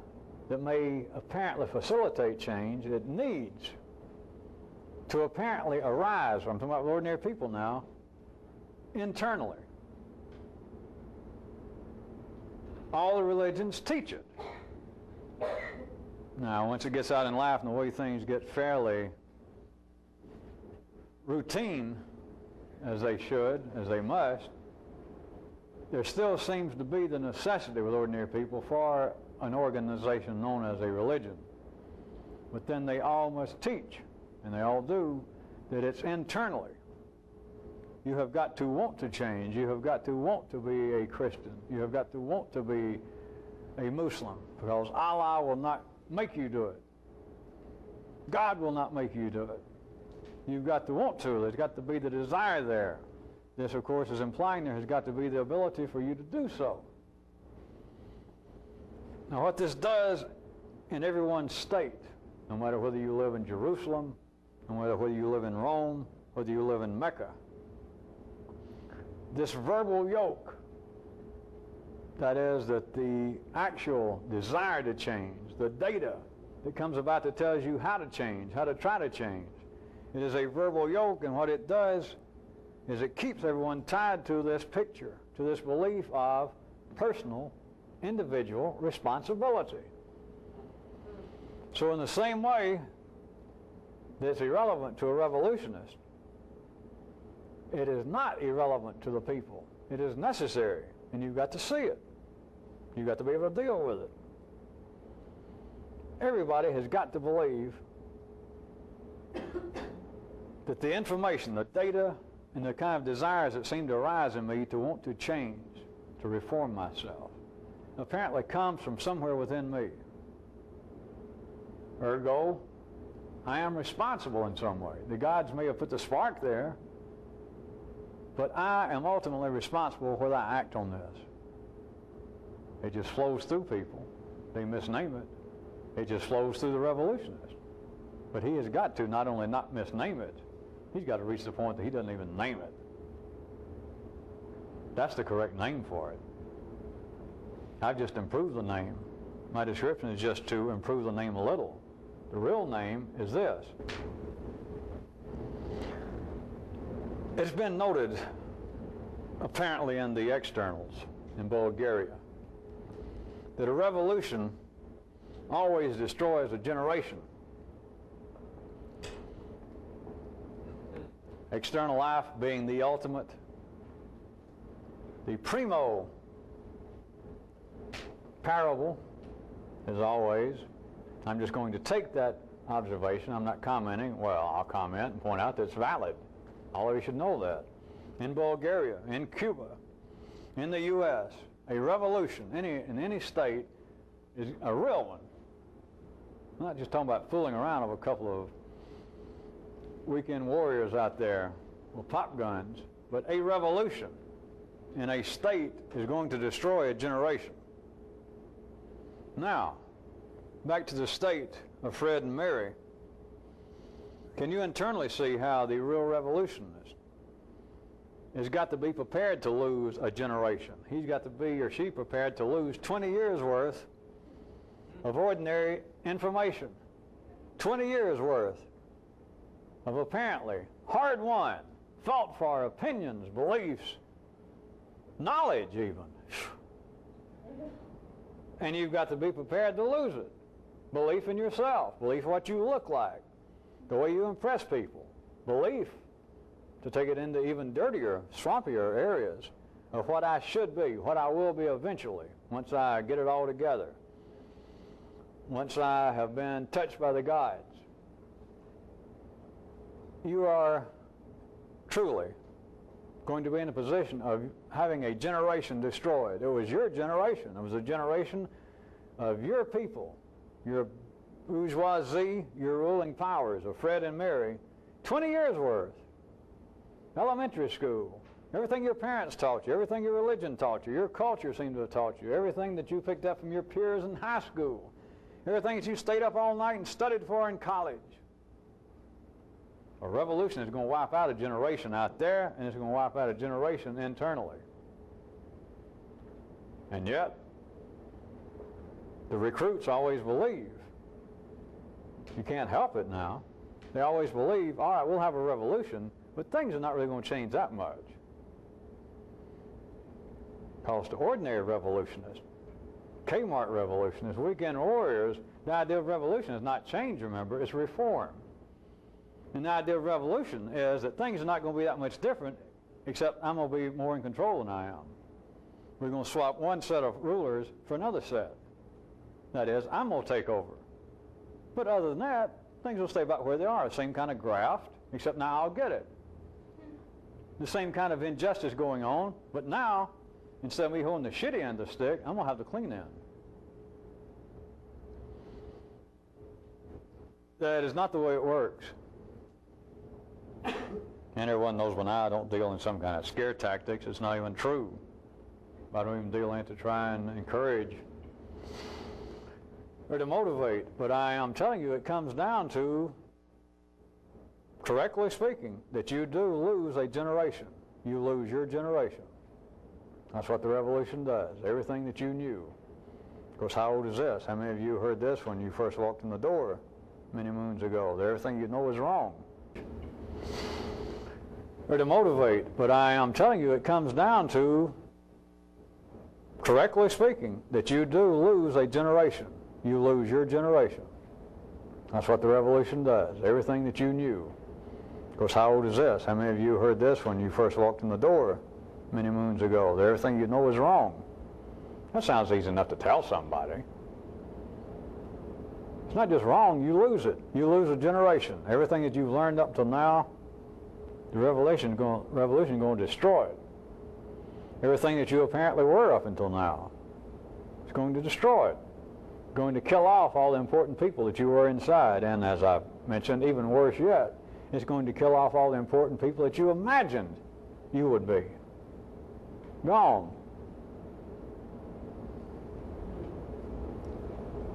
that may apparently facilitate change, it needs to apparently arise, I'm talking about ordinary people now, internally. All the religions teach it. Now, once it gets out in life and the way things get fairly routine, as they should, as they must, there still seems to be the necessity with ordinary people for an organization known as a religion. But then they all must teach, and they all do, that it's internally. You have got to want to change. You have got to want to be a Christian. You have got to want to be a Muslim, because Allah will not make you do it. God will not make you do it. You've got to want to. There's got to be the desire there. This, of course, is implying there has got to be the ability for you to do so. Now, what this does in everyone's state, no matter whether you live in Jerusalem, no matter whether you live in Rome, whether you live in Mecca, this verbal yoke, that is, that the actual desire to change, the data that comes about that tells you how to change, how to try to change, it is a verbal yoke, and what it does is it keeps everyone tied to this picture, to this belief of personal, individual responsibility. So in the same way that's irrelevant to a revolutionist, it is not irrelevant to the people. It is necessary, and you've got to see it. You've got to be able to deal with it. Everybody has got to believe that the information, the data, and the kind of desires that seem to arise in me to want to change, to reform myself, apparently comes from somewhere within me. Ergo, I am responsible in some way. The gods may have put the spark there, but I am ultimately responsible whether I act on this. It just flows through people. They misname it. It just flows through the revolutionist. But he has got to not only not misname it, he's got to reach the point that he doesn't even name it. That's the correct name for it. I've just improved the name. My description is just to improve the name a little. The real name is this. It's been noted, apparently in the externals in Bulgaria, that a revolution always destroys a generation. External life being the ultimate, the primo parable, as always. I'm just going to take that observation. I'm not commenting. Well, I'll comment and point out that it's valid. All of you should know that. In Bulgaria, in Cuba, in the U.S., a revolution in any state is a real one. I'm not just talking about fooling around of a couple of weekend warriors out there with pop guns, but a revolution in a state is going to destroy a generation. Now, back to the state of Fred and Mary. Can you internally see how the real revolutionist has got to be prepared to lose a generation? He's got to be, or she, prepared to lose 20 years worth of ordinary information. 20 years worth of apparently hard-won, fought-for opinions, beliefs, knowledge even. And you've got to be prepared to lose it. Belief in yourself, belief in what you look like, the way you impress people, belief, to take it into even dirtier, swampier areas of what I should be, what I will be eventually, once I get it all together, once I have been touched by the guides. You are truly going to be in a position of having a generation destroyed. It was your generation. It was a generation of your people, your bourgeoisie, your ruling powers of Fred and Mary. 20 years worth. Elementary school. Everything your parents taught you, everything your religion taught you, your culture seemed to have taught you, everything that you picked up from your peers in high school, everything that you stayed up all night and studied for in college. A revolution is going to wipe out a generation out there, and it's going to wipe out a generation internally. And yet, the recruits always believe. You can't help it now. They always believe, all right, we'll have a revolution, but things are not really going to change that much. Because to ordinary revolutionists, Kmart revolutionists, weekend warriors, the idea of revolution is not change, remember, it's reform. And the idea of revolution is that things are not going to be that much different, except I'm going to be more in control than I am. We're going to swap one set of rulers for another set. That is, I'm going to take over. But other than that, things will stay about where they are. The same kind of graft, except now I'll get it. The same kind of injustice going on, but now, instead of me holding the shitty end of the stick, I'm going to have the clean end. That is not the way it works. And everyone knows when I don't deal in some kind of scare tactics, it's not even true. I don't even deal in to try and encourage or to motivate. But I am telling you, it comes down to, correctly speaking, that you do lose a generation. You lose your generation. That's what the revolution does. Everything that you knew. Of course, how old is this? How many of you heard this when you first walked in the door many moons ago? That everything you know is wrong. Or to motivate. But I am telling you, it comes down to, correctly speaking, that you do lose a generation. You lose your generation. That's what the revolution does. Everything that you knew. Of course, how old is this? How many of you heard this when you first walked in the door many moons ago? That everything you know is wrong. That sounds easy enough to tell somebody. It's not just wrong, you lose it. You lose a generation. Everything that you've learned up till now, the revolution is going to destroy it. Everything that you apparently were up until now, it's going to destroy it. Going to kill off all the important people that you were inside. And as I mentioned, even worse yet, it's going to kill off all the important people that you imagined you would be. Gone.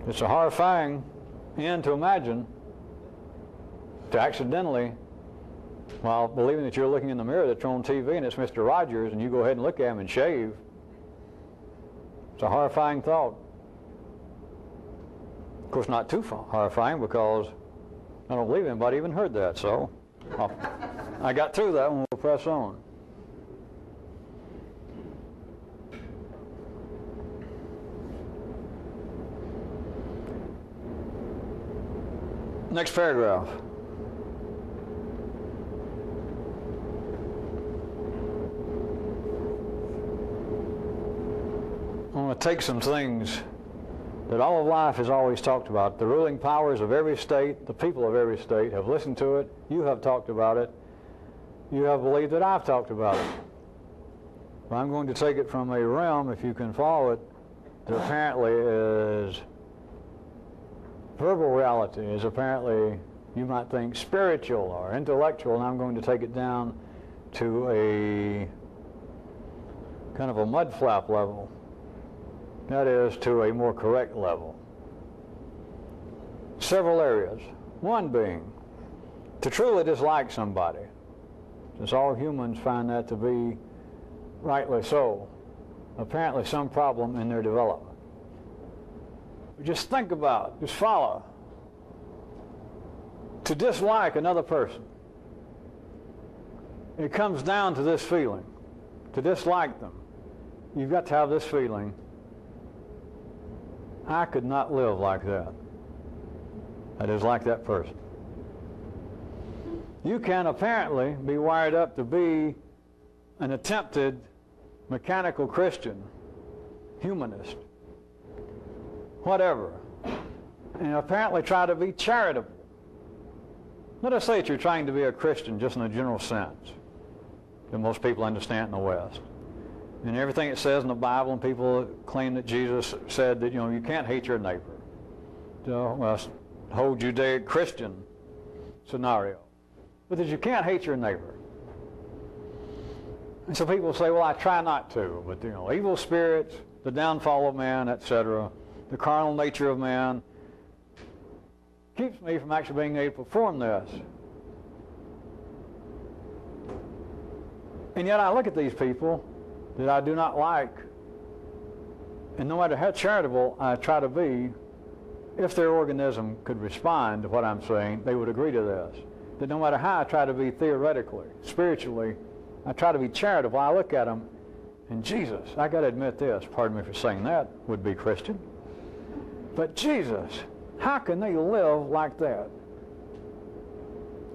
It's a horrifying end to imagine, to accidentally, while believing that you're looking in the mirror that's on TV and it's Mr. Rogers, and you go ahead and look at him and shave. It's a horrifying thought. Of course, not too horrifying, because I don't believe anybody even heard that, so I got through that one. We'll press on. Next paragraph. I'm going to take some things that all of life has always talked about. The ruling powers of every state, the people of every state have listened to it. You have talked about it. You have believed that I've talked about it. But I'm going to take it from a realm, if you can follow it, that apparently is verbal reality, is apparently, you might think, spiritual or intellectual, and I'm going to take it down to a kind of a mud flap level. That is, to a more correct level. Several areas. One being to truly dislike somebody, since all humans find that to be rightly so, apparently some problem in their development. Just think about, just follow. To dislike another person, it comes down to this feeling. To dislike them, you've got to have this feeling, I could not live like that. I dislike that person. You can apparently be wired up to be an attempted mechanical Christian, humanist, whatever, and apparently try to be charitable. Let us say that you're trying to be a Christian just in a general sense that most people understand in the West. And everything it says in the Bible, and people claim that Jesus said that, you can't hate your neighbor. So, well, whole Judaic Christian scenario. But that you can't hate your neighbor. And so people say, well, I try not to. But, evil spirits, the downfall of man, etc., the carnal nature of man, keeps me from actually being able to perform this. And yet I look at these people that I do not like, and no matter how charitable I try to be, if their organism could respond to what I'm saying, they would agree to this. That no matter how I try to be theoretically, spiritually, I try to be charitable, I look at them, and Jesus, I got to admit this, pardon me for saying that, would be Christian. But Jesus, how can they live like that?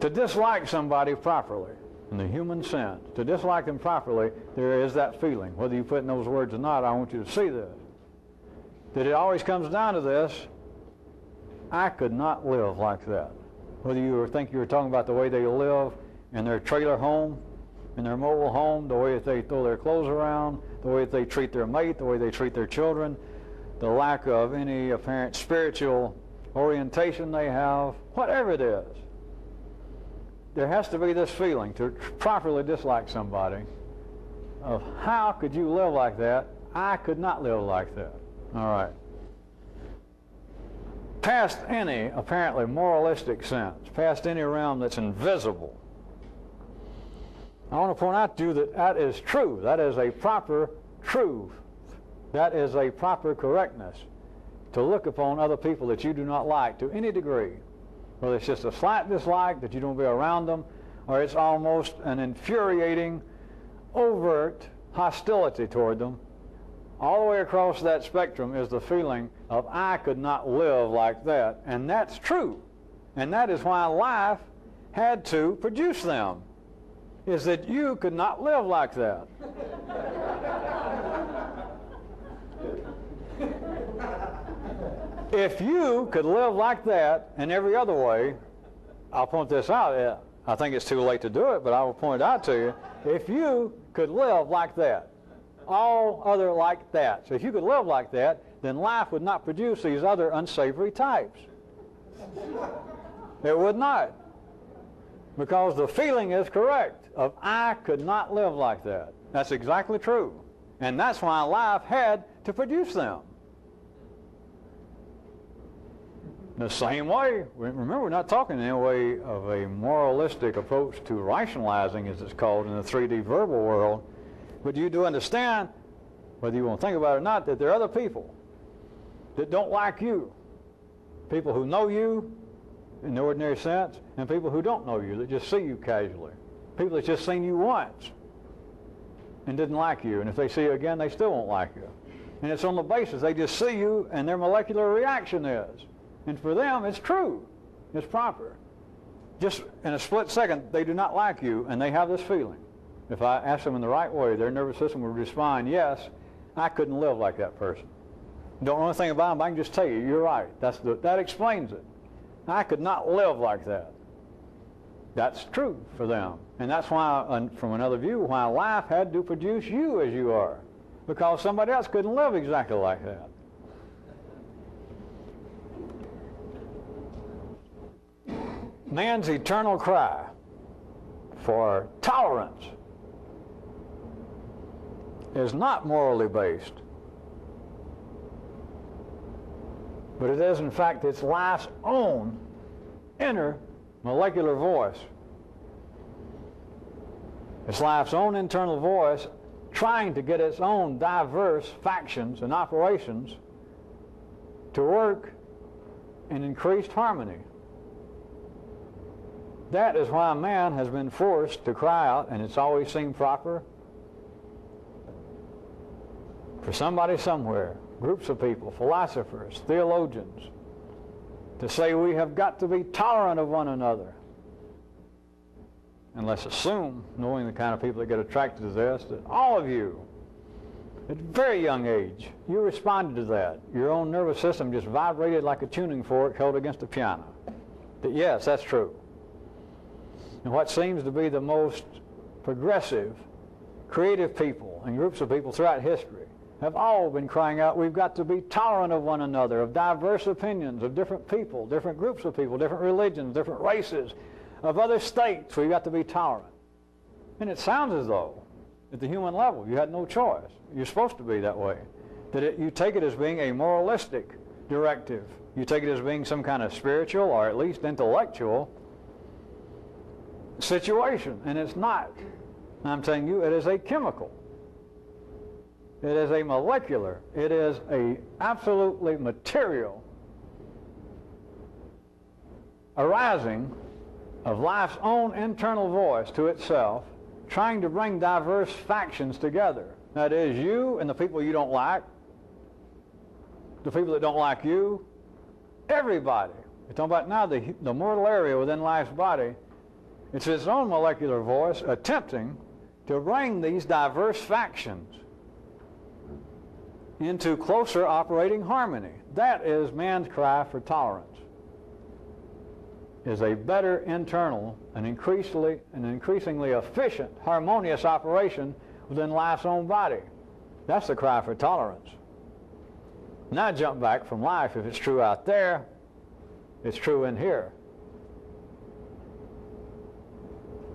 To dislike somebody properly, in the human sense, to dislike them properly, there is that feeling. Whether you put in those words or not, I want you to see this. That it always comes down to this, I could not live like that. Whether you think you were talking about the way they live in their trailer home, in their mobile home, the way that they throw their clothes around, the way that they treat their mate, the way they treat their children, the lack of any apparent spiritual orientation they have, whatever it is, there has to be this feeling to properly dislike somebody of how could you live like that? I could not live like that. All right. Past any apparently moralistic sense, past any realm that's invisible, I want to point out to you that that is true. That is a proper truth. That is a proper correctness to look upon other people that you do not like to any degree. Whether it's just a slight dislike that you don't be around them, or it's almost an infuriating, overt hostility toward them. All the way across that spectrum is the feeling of I could not live like that. And that's true. And that is why life had to produce them, is that you could not live like that. If you could live like that in every other way, I'll point this out. I think it's too late to do it, but I will point it out to you. If you could live like that, all other like that. So if you could live like that, then life would not produce these other unsavory types. It would not. Because the feeling is correct of I could not live like that. That's exactly true. And that's why life had to produce them. The same way, remember, we're not talking in any way of a moralistic approach to rationalizing, as it's called in the 3D verbal world, but you do understand, whether you want to think about it or not, that there are other people that don't like you. People who know you in the ordinary sense, and people who don't know you, that just see you casually. People that just seen you once and didn't like you, and if they see you again, they still won't like you. And it's on the basis they just see you and their molecular reaction is. And for them, it's true. It's proper. Just in a split second, they do not like you, and they have this feeling. If I ask them in the right way, their nervous system would respond, yes, I couldn't live like that person. Don't know anything about them, but I can just tell you, you're right. That explains it. I could not live like that. That's true for them. And that's why, from another view, why life had to produce you as you are. Because somebody else couldn't live exactly like that. Man's eternal cry for tolerance is not morally based, but it is in fact its life's own inner molecular voice. Its life's own internal voice trying to get its own diverse factions and operations to work in increased harmony. That is why man has been forced to cry out, and it's always seemed proper for somebody somewhere, groups of people, philosophers, theologians, to say we have got to be tolerant of one another. And let's assume, knowing the kind of people that get attracted to this, that all of you, at a very young age, you responded to that. Your own nervous system just vibrated like a tuning fork held against a piano. That yes, that's true. And what seems to be the most progressive, creative people and groups of people throughout history have all been crying out, we've got to be tolerant of one another, of diverse opinions, of different people, different groups of people, different religions, different races, of other states. We've got to be tolerant. And it sounds as though, at the human level, you had no choice. You're supposed to be that way. That you take it as being a moralistic directive. You take it as being some kind of spiritual or at least intellectual situation. And it's not. I'm telling you, it is a chemical. It is a molecular. It is a absolutely material arising of life's own internal voice to itself, trying to bring diverse factions together. That is, you and the people you don't like, the people that don't like you, everybody. We're talking about now the mortal area within life's body. It's its own molecular voice attempting to bring these diverse factions into closer operating harmony. That is man's cry for tolerance. Is a better internal and increasingly efficient, harmonious operation within life's own body. That's the cry for tolerance. Now jump back from life. If it's true out there, it's true in here.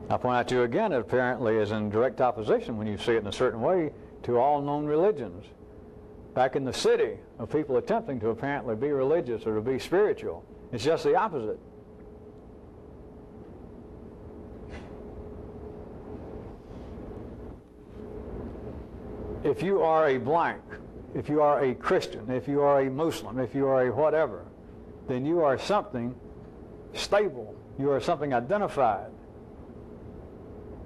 I'll point out to you again, it apparently is in direct opposition when you see it in a certain way to all known religions. Back in the city of people attempting to apparently be religious or to be spiritual, it's just the opposite. If you are a blank, if you are a Christian, if you are a Muslim, if you are a whatever, then you are something stable. You are something identified.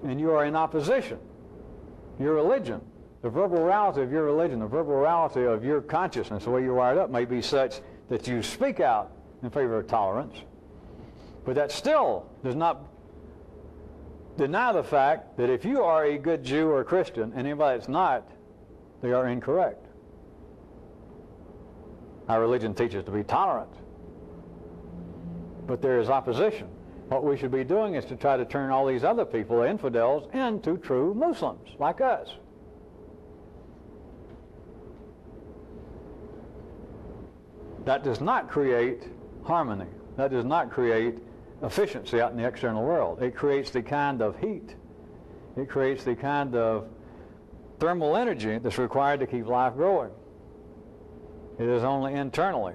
And you are in opposition. Your religion, the verbal reality of your religion, the verbal reality of your consciousness, the way you're wired up, may be such that you speak out in favor of tolerance, but that still does not deny the fact that if you are a good Jew or Christian and anybody that's not, they are incorrect. Our religion teaches to be tolerant, but there is opposition. What we should be doing is to try to turn all these other people, infidels, into true Muslims like us. That does not create harmony. That does not create efficiency out in the external world. It creates the kind of heat. It creates the kind of thermal energy that's required to keep life growing. It is only internally,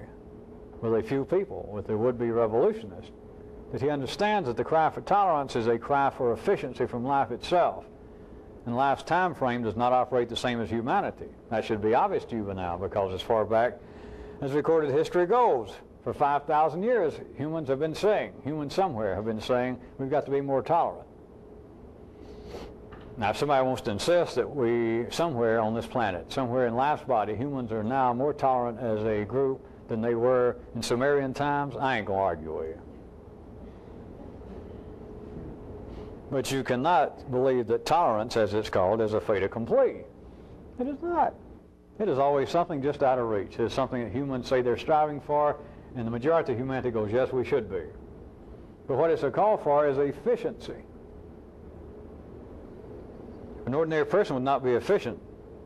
with a few people, with the would-be revolutionists, that he understands that the cry for tolerance is a cry for efficiency from life itself. And life's time frame does not operate the same as humanity. That should be obvious to you by now, because as far back as recorded history goes, for 5,000 years, humans somewhere have been saying, we've got to be more tolerant. Now, if somebody wants to insist that we, somewhere on this planet, somewhere in life's body, humans are now more tolerant as a group than they were in Sumerian times, I ain't going to argue with you. But you cannot believe that tolerance, as it's called, is a fait accompli. It is not. It is always something just out of reach. It is something that humans say they're striving for, and the majority of humanity goes, yes, we should be. But what it's a call for is efficiency. An ordinary person would not be efficient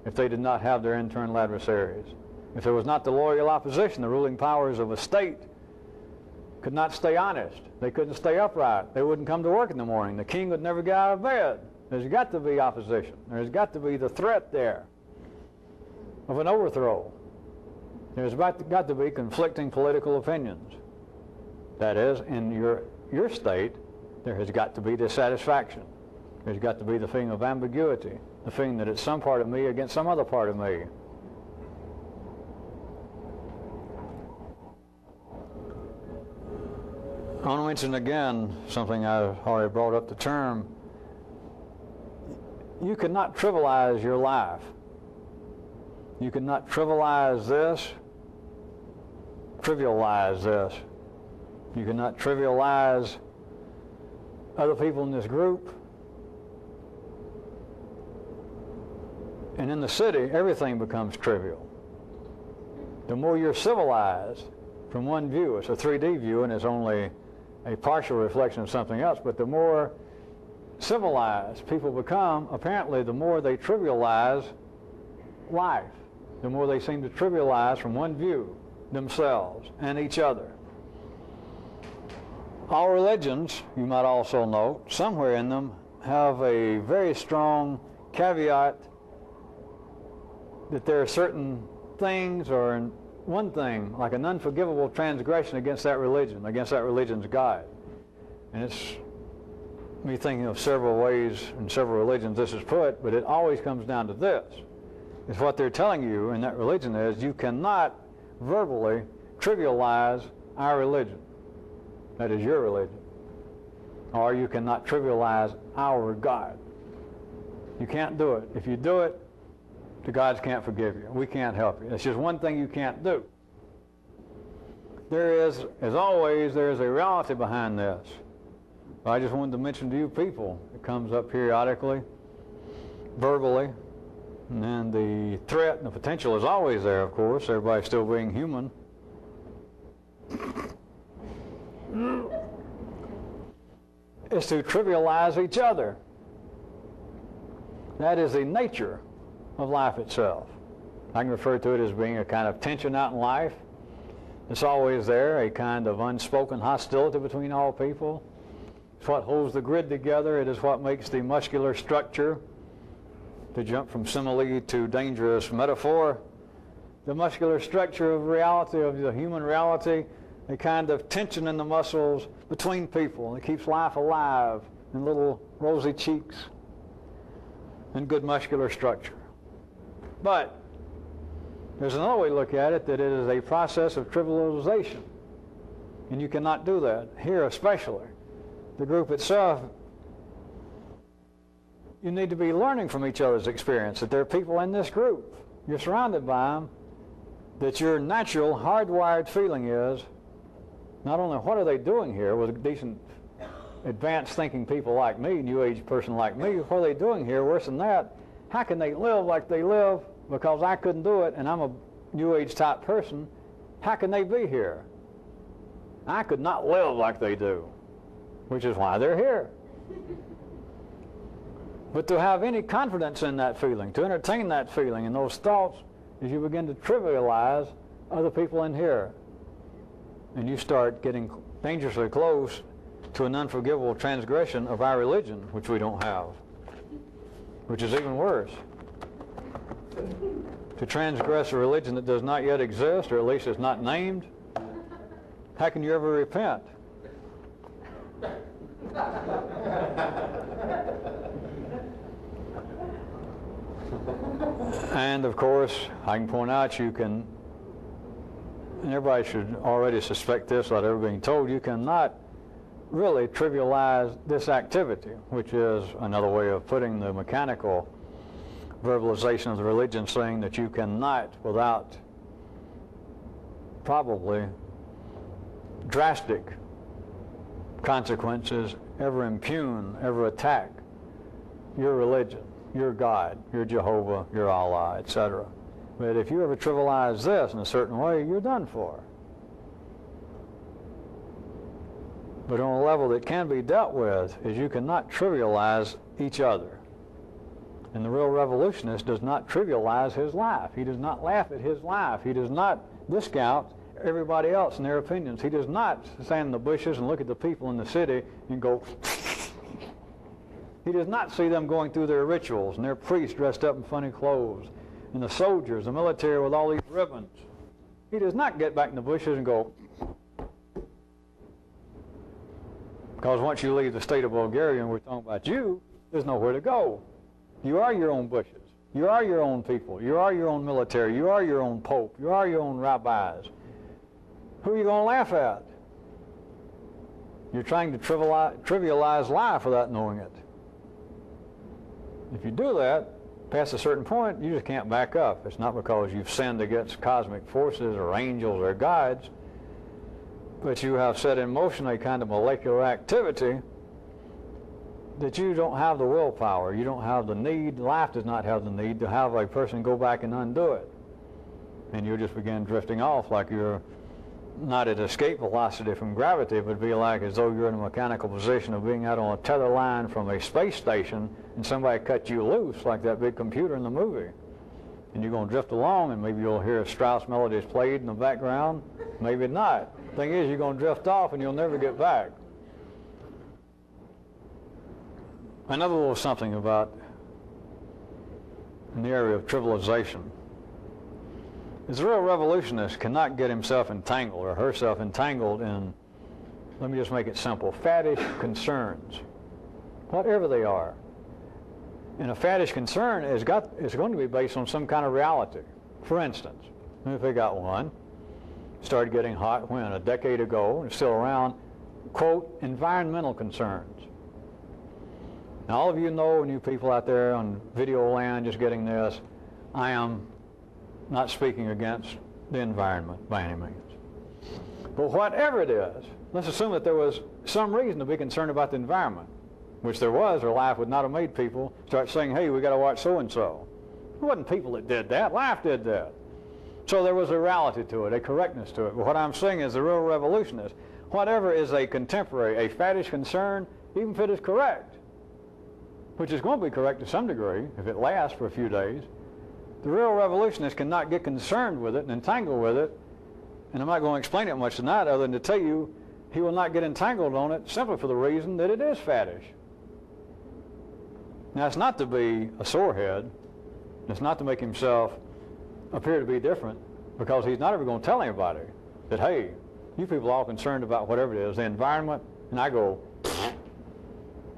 if they did not have their internal adversaries. If there was not the loyal opposition, the ruling powers of a state could not stay honest. They couldn't stay upright. They wouldn't come to work in the morning. The king would never get out of bed. There's got to be opposition. There's got to be the threat there. of an overthrow. There's got to be conflicting political opinions. That is, in your state, there has got to be dissatisfaction. There's got to be the feeling of ambiguity, the feeling that it's some part of me against some other part of me. I want to mention again something I've already brought up the term. You cannot trivialize your life. You cannot trivialize this. You cannot trivialize other people in this group. And in the city, everything becomes trivial. The more you're civilized from one view, it's a 3D view and it's only a partial reflection of something else, but the more civilized people become, apparently the more they trivialize life, the more they seem to trivialize from one view themselves and each other. All religions, you might also note, somewhere in them have a very strong caveat that there are certain things, or in one thing, like an unforgivable transgression against that religion's God. And it's me thinking of several ways in several religions this is put, but it always comes down to this. It's what they're telling you in that religion is you cannot verbally trivialize our religion. That is your religion. Or you cannot trivialize our God. You can't do it. If you do it, the gods can't forgive you. We can't help you. It's just one thing you can't do. There is, as always, there is a reality behind this. I just wanted to mention to you people, it comes up periodically, verbally, and then the threat and the potential is always there, of course, everybody still being human. Is to trivialize each other. That is the nature of life itself. I can refer to it as being a kind of tension out in life. It's always there, a kind of unspoken hostility between all people. It's what holds the grid together. It is what makes the muscular structure, to jump from simile to dangerous metaphor, the muscular structure of reality, of the human reality, a kind of tension in the muscles between people. It keeps life alive in little rosy cheeks and good muscular structure. But there's another way to look at it, that it is a process of trivialization. And you cannot do that. Here especially, the group itself, you need to be learning from each other's experience, that there are people in this group, you're surrounded by them, that your natural hardwired feeling is, not only what are they doing here with decent advanced thinking people like me, New Age person like me, what are they doing here? Worse than that, how can they live like they live because I couldn't do it and I'm a New Age type person? How can they be here? I could not live like they do, which is why they're here. But to have any confidence in that feeling, to entertain that feeling and those thoughts, is you begin to trivialize other people in here. And you start getting dangerously close to an unforgivable transgression of our religion, which we don't have, which is even worse. To transgress a religion that does not yet exist, or at least is not named, how can you ever repent? And of course, I can point out you can, and everybody should already suspect this without ever being told, you cannot really trivialize this activity, which is another way of putting the mechanical verbalization of the religion, saying that you cannot, without probably drastic consequences, ever impugn, ever attack your religion, your God, your Jehovah, your Allah, etc. But if you ever trivialize this in a certain way, you're done for. But on a level that can be dealt with, is you cannot trivialize each other. And the real revolutionist does not trivialize his life. He does not laugh at his life. He does not discount everybody else and their opinions. He does not stand in the bushes and look at the people in the city and go, he does not see them going through their rituals and their priests dressed up in funny clothes and the soldiers, the military with all these ribbons. He does not get back in the bushes and go, because once you leave the state of Bulgaria and we're talking about you, there's nowhere to go. You are your own bushes. You are your own people. You are your own military. You are your own pope. You are your own rabbis. Who are you going to laugh at? You're trying to trivialize life without knowing it. If you do that, past a certain point, you just can't back up. It's not because you've sinned against cosmic forces or angels or guides, but you have set in motion a kind of molecular activity that you don't have the willpower, you don't have the need, life does not have the need to have a person go back and undo it. And you'll just begin drifting off like you're not at escape velocity from gravity. It would be like as though you're in a mechanical position of being out on a tether line from a space station and somebody cut you loose like that big computer in the movie. And you're going to drift along and maybe you'll hear Strauss melodies played in the background, maybe not. The thing is, you're going to drift off and you'll never get back. Another little something about in the area of trivialization is the real revolutionist cannot get himself entangled or herself entangled in, let me just make it simple, faddish concerns, whatever they are. And a faddish concern is going to be based on some kind of reality. For instance, let me pick out one. Started getting hot when? A decade ago, and it's still around, quote, environmental concerns. Now, all of you know, and you people out there on video land just getting this, I am not speaking against the environment by any means. But whatever it is, let's assume that there was some reason to be concerned about the environment, which there was, or life would not have made people start saying, hey, we got to watch so-and-so. It wasn't people that did that, life did that. So there was a reality to it, a correctness to it. But what I'm saying is the real revolution is, whatever is a contemporary, a faddish concern, even if it is correct, which is going to be correct to some degree if it lasts for a few days, the real revolutionist cannot get concerned with it and entangled with it, and I'm not going to explain it much tonight other than to tell you he will not get entangled on it simply for the reason that it is faddish. Now, it's not to be a sorehead. It's not to make himself appear to be different, because he's not ever going to tell anybody that, hey, you people are all concerned about whatever it is, the environment, and I go,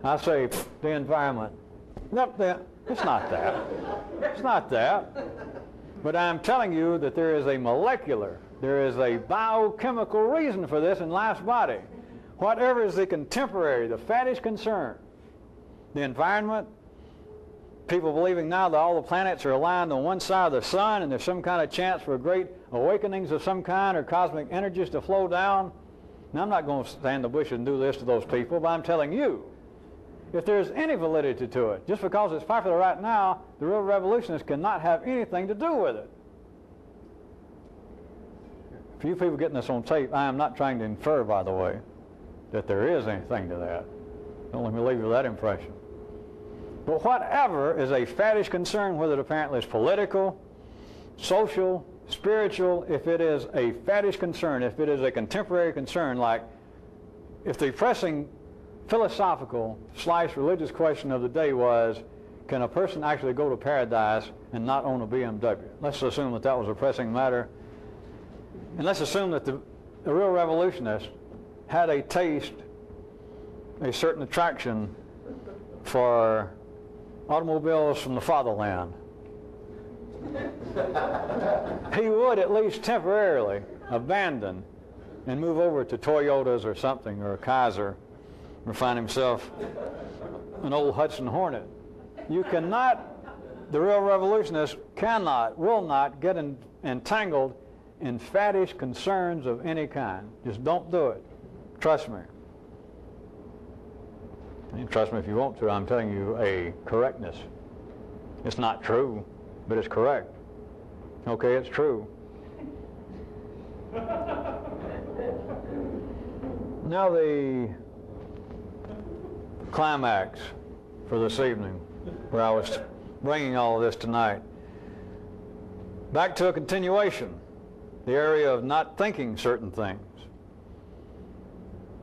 I say, the environment. Nope, it's not that. It's not that. But I'm telling you that there is a molecular, there is a biochemical reason for this in life's body. Whatever is the contemporary, the faddish concern, the environment, people believing now that all the planets are aligned on one side of the sun and there's some kind of chance for great awakenings of some kind or cosmic energies to flow down. Now, I'm not going to stand in the bush and do this to those people, but I'm telling you, if there's any validity to it, just because it's popular right now, the real revolutionists cannot have anything to do with it. For you people getting this on tape, I am not trying to infer, by the way, that there is anything to that. Don't let me leave you with that impression. But whatever is a faddish concern, whether it apparently is political, social, spiritual, if it is a faddish concern, if it is a contemporary concern, like if the pressing philosophical / religious question of the day was, can a person actually go to paradise and not own a BMW? Let's assume that that was a pressing matter. And let's assume that the real revolutionist had a taste, a certain attraction for automobiles from the fatherland. He would at least temporarily abandon and move over to Toyotas or something, or a Kaiser, or find himself an old Hudson Hornet. You cannot, the real revolutionist cannot, will not get entangled in faddish concerns of any kind. Just don't do it. Trust me. And trust me if you want to. I'm telling you a correctness. It's not true, but it's correct. Okay, it's true. Now the climax for this evening, where I was bringing all of this tonight. Back to a continuation, the area of not thinking certain things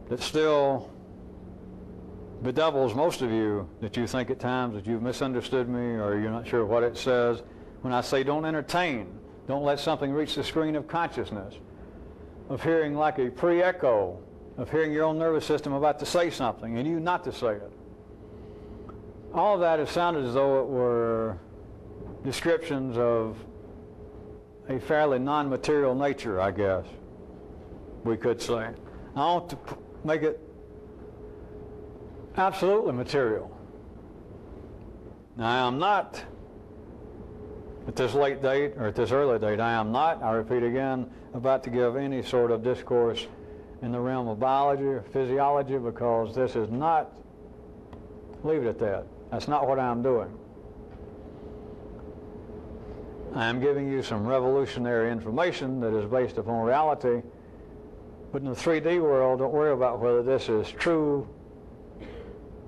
that still bedevils most of you, that you think at times that you've misunderstood me or you're not sure what it says. When I say don't entertain, don't let something reach the screen of consciousness, of hearing like a pre-echo, of hearing your own nervous system about to say something and you not to say it. All of that has sounded as though it were descriptions of a fairly non-material nature, I guess we could say. I want to make it absolutely material. Now, I am not, at this late date or at this early date, I am not, I repeat again, about to give any sort of discourse in the realm of biology or physiology, because this is not, leave it at that. That's not what I'm doing. I am giving you some revolutionary information that is based upon reality, but in the 3D world, don't worry about whether this is true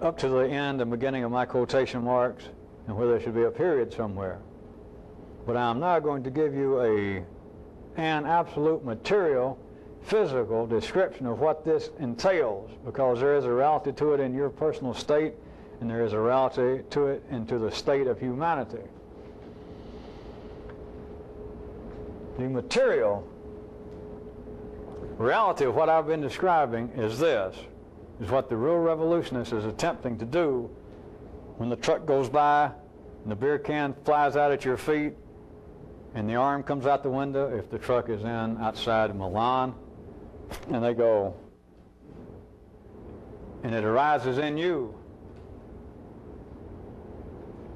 up to the end and beginning of my quotation marks and whether there should be a period somewhere. But I'm now going to give you an absolute material, physical description of what this entails, because there is a reality to it in your personal state, and there is a reality to it into the state of humanity. The material reality of what I've been describing is this, is what the real revolutionist is attempting to do when the truck goes by and the beer can flies out at your feet and the arm comes out the window, if the truck is outside Milan, and they go, and it arises in you.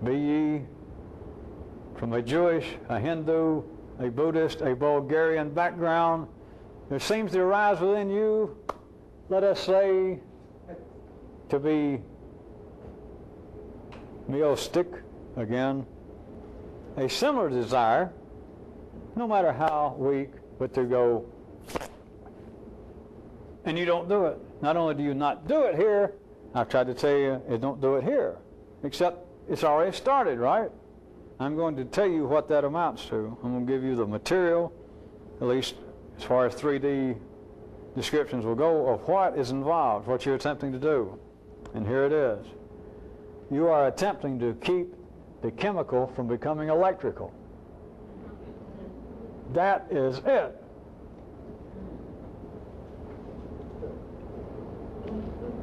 Be ye from a Jewish, a Hindu, a Buddhist, a Bulgarian background, there seems to arise within you, let us say, to be meistic, again, a similar desire, no matter how weak, but to go, and you don't do it. Not only do you not do it here, I've tried to tell you, don't do it here, except it's already started, right? I'm going to tell you what that amounts to. I'm going to give you the material, at least as far as 3D descriptions will go, of what is involved, what you're attempting to do. And here it is. You are attempting to keep the chemical from becoming electrical. That is it.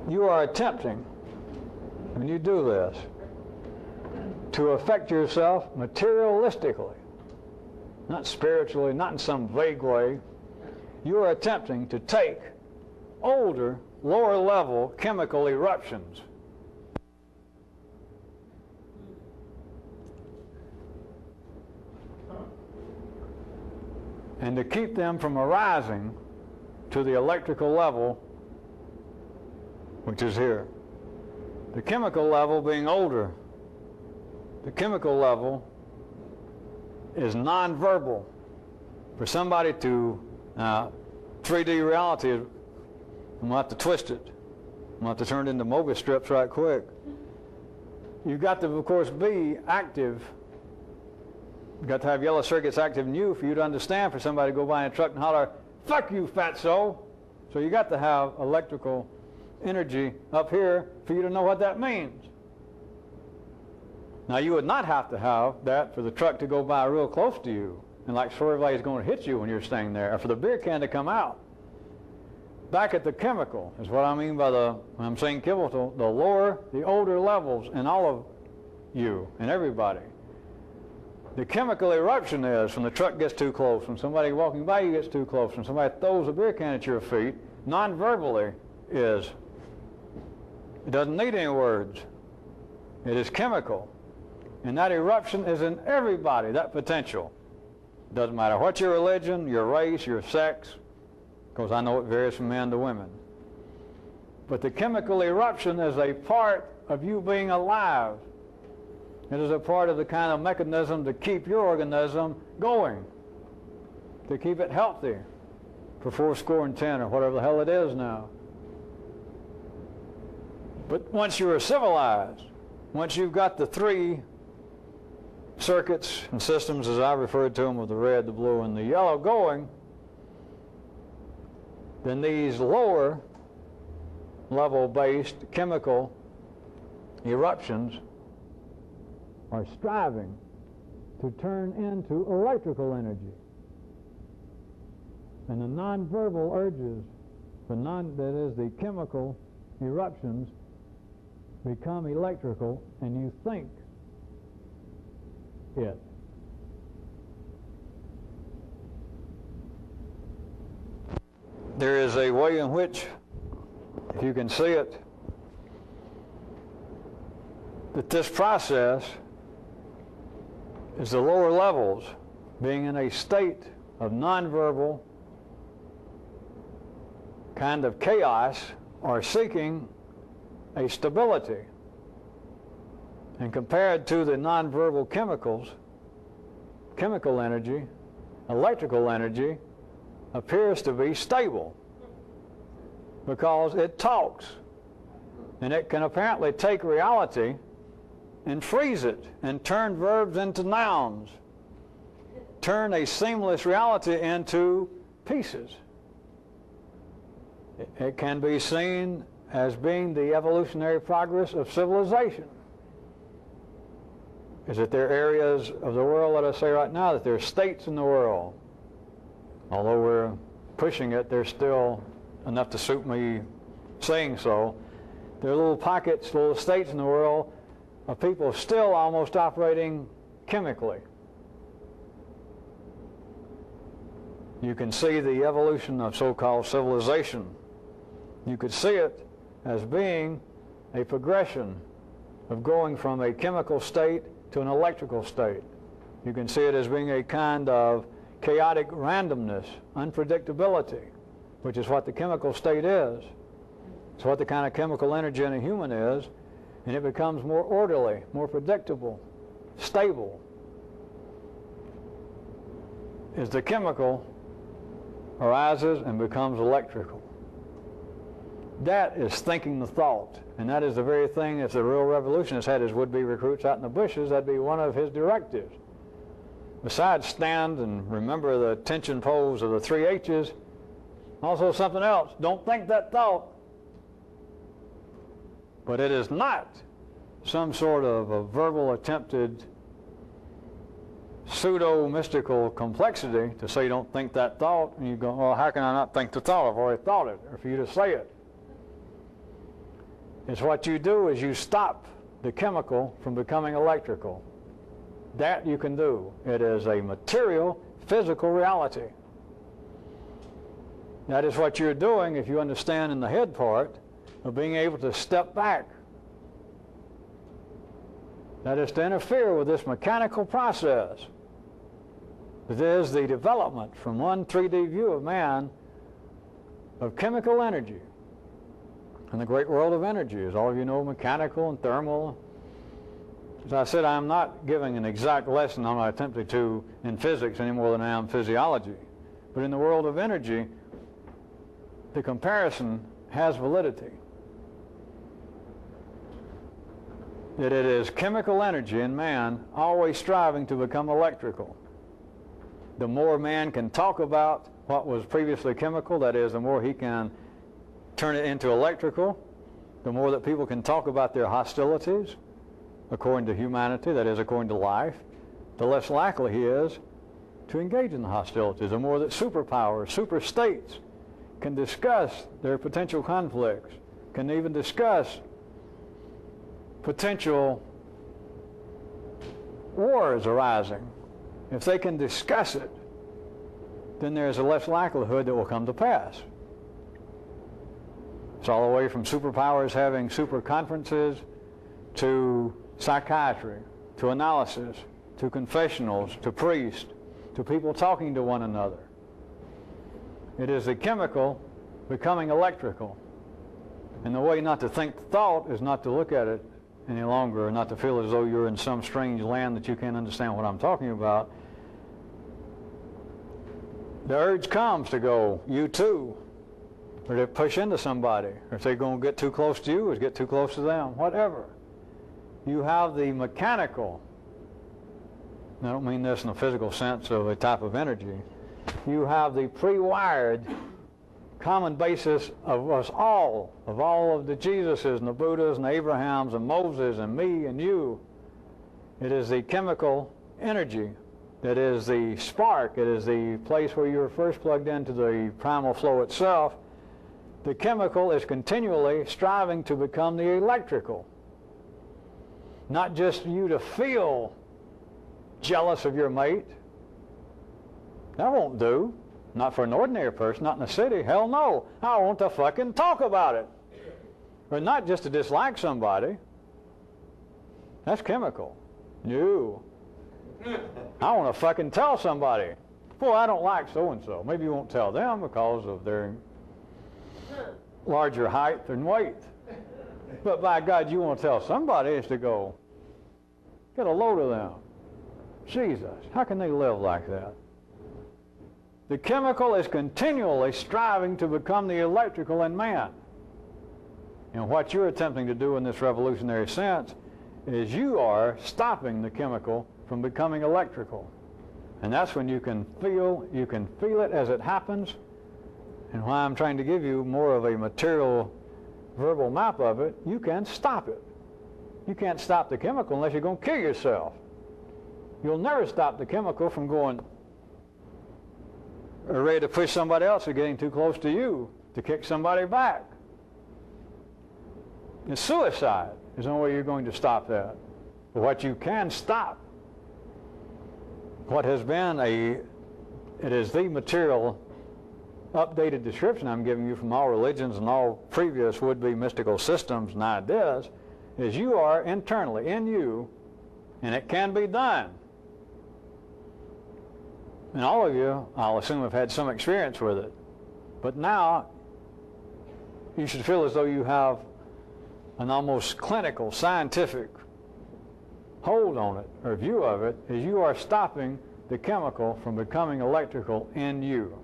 You are attempting, when you do this, to affect yourself materialistically, not spiritually, not in some vague way. You are attempting to take older, lower level chemical eruptions and to keep them from arising to the electrical level, which is here. The chemical level being older. The chemical level is nonverbal. For somebody to 3D reality, I'm going to have to twist it. I'm going to have to turn it into Mobius strips right quick. You've got to, of course, be active. You've got to have yellow circuits active in you for you to understand, for somebody to go by in a truck and holler, "Fuck you, fatso." So you got to have electrical energy up here for you to know what that means. Now, you would not have to have that for the truck to go by real close to you and like so everybody's going to hit you when you're staying there, or for the beer can to come out. Back at the chemical is what I mean by when I'm saying chemical, the lower, the older levels in all of you and everybody. The chemical eruption is when the truck gets too close, when somebody walking by you gets too close, when somebody throws a beer can at your feet, non-verbally is, it doesn't need any words. It is chemical. And that eruption is in everybody, that potential. Doesn't matter what your religion, your race, your sex, because I know it varies from men to women. But the chemical eruption is a part of you being alive. It is a part of the kind of mechanism to keep your organism going, to keep it healthy for 70 or whatever the hell it is now. But once you are civilized, once you've got the three circuits and systems, as I referred to them, with the red, the blue, and the yellow going, then these lower level-based chemical eruptions are striving to turn into electrical energy. And the nonverbal urges, that is the chemical eruptions, become electrical, and you think it. There is a way in which, if you can see it, that this process is the lower levels being in a state of nonverbal kind of chaos or seeking a stability. And compared to the nonverbal chemicals, chemical energy, electrical energy appears to be stable because it talks, and it can apparently take reality and freeze it and turn verbs into nouns, turn a seamless reality into pieces. It can be seen as being the evolutionary progress of civilization. Is that there are areas of the world, let us say right now, that there are states in the world. Although we're pushing it, there's still enough to suit me saying so. There are little pockets, little states in the world of people still almost operating chemically. You can see the evolution of so-called civilization. You could see it as being a progression of going from a chemical state to an electrical state. You can see it as being a kind of chaotic randomness, unpredictability, which is what the chemical state is. It's what the kind of chemical energy in a human is, and it becomes more orderly, more predictable, stable. As the chemical arises and becomes electrical. That is thinking the thought, and that is the very thing, if the real revolutionist had his would-be recruits out in the bushes, that'd be one of his directives. Besides stand and remember the tension pose of the 3 H's, also something else, don't think that thought. But it is not some sort of a verbal attempted pseudo-mystical complexity to say don't think that thought, and you go, well, how can I not think the thought? I've already thought it, or for you to say it. It's what you do is you stop the chemical from becoming electrical. That you can do. It is a material, physical reality. That is what you're doing if you understand in the head part of being able to step back. That is to interfere with this mechanical process. It is the development from one 3D view of man of chemical energy. And the great world of energy, as all of you know, mechanical and thermal. As I said, I'm not giving an exact lesson, I'm not attempting to, in physics any more than I am physiology. But in the world of energy, the comparison has validity. That it is chemical energy in man always striving to become electrical. The more man can talk about what was previously chemical, that is, the more he can turn it into electrical, the more that people can talk about their hostilities, according to humanity, that is, according to life, the less likely he is to engage in the hostilities. The more that superpowers, super states can discuss their potential conflicts, can even discuss potential wars arising. If they can discuss it, then there's a less likelihood that will come to pass. It's all the way from superpowers having super conferences to psychiatry, to analysis, to confessionals, to priests, to people talking to one another. It is the chemical becoming electrical. And the way not to think the thought is not to look at it any longer, or not to feel as though you're in some strange land that you can't understand what I'm talking about. The urge comes to go, you too, or to push into somebody, or if they're going to get too close to you, or get too close to them, whatever. You have the mechanical, I don't mean this in the physical sense of a type of energy, you have the pre-wired common basis of us all, of all of the Jesuses and the Buddhas and the Abrahams and Moses and me and you. It is the chemical energy that is the spark, it is the place where you were first plugged into the primal flow itself, the chemical is continually striving to become the electrical. Not just you to feel jealous of your mate. That won't do. Not for an ordinary person, not in the city. Hell no. I want to fucking talk about it. But not just to dislike somebody. That's chemical. No. I want to fucking tell somebody. Boy, I don't like so-and-so. Maybe you won't tell them because of their larger height and weight. But by God, you want to tell somebody is to go, get a load of them. Jesus, how can they live like that? The chemical is continually striving to become the electrical in man. And what you're attempting to do in this revolutionary sense is you are stopping the chemical from becoming electrical. And that's when you can feel it as it happens. And why I'm trying to give you more of a material verbal map of it, you can stop it. You can't stop the chemical unless you're going to kill yourself. You'll never stop the chemical from going or ready to push somebody else or getting too close to you to kick somebody back. And suicide is the only way you're going to stop that. But what you can stop, what has been it is the material updated description I'm giving you from all religions and all previous would-be mystical systems and ideas, is you are internally, in you, and it can be done. And all of you, I'll assume, have had some experience with it. But now, you should feel as though you have an almost clinical, scientific hold on it, or view of it, is you are stopping the chemical from becoming electrical in you.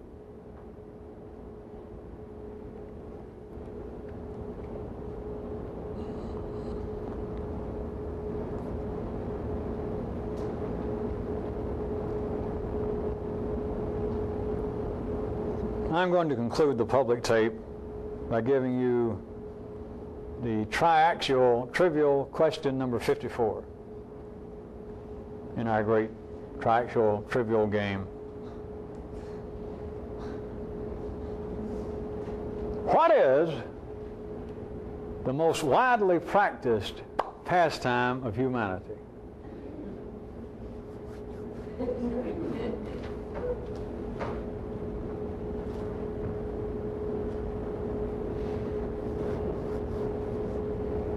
I'm going to conclude the public tape by giving you the triaxial trivial question number 54 in our great triaxial trivial game. What is the most widely practiced pastime of humanity?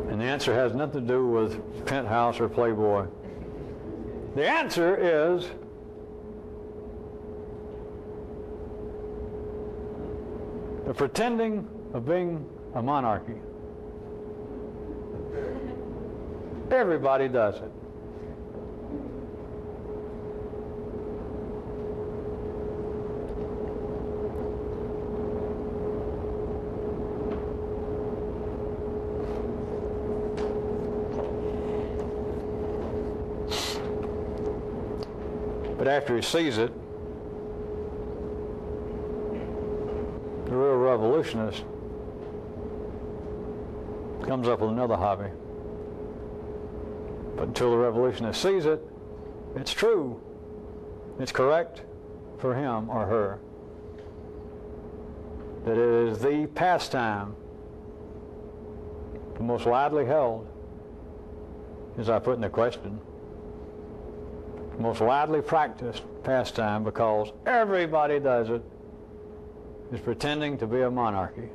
And the answer has nothing to do with Penthouse or Playboy. The answer is the pretending of being a monarchy. Everybody does it. But after he sees it, the real revolutionist comes up with another hobby. But until the revolutionist sees it, it's true, it's correct for him or her that it is the pastime, the most widely held, as I put in the question, most widely practiced pastime, because everybody does it, is pretending to be a monarchy.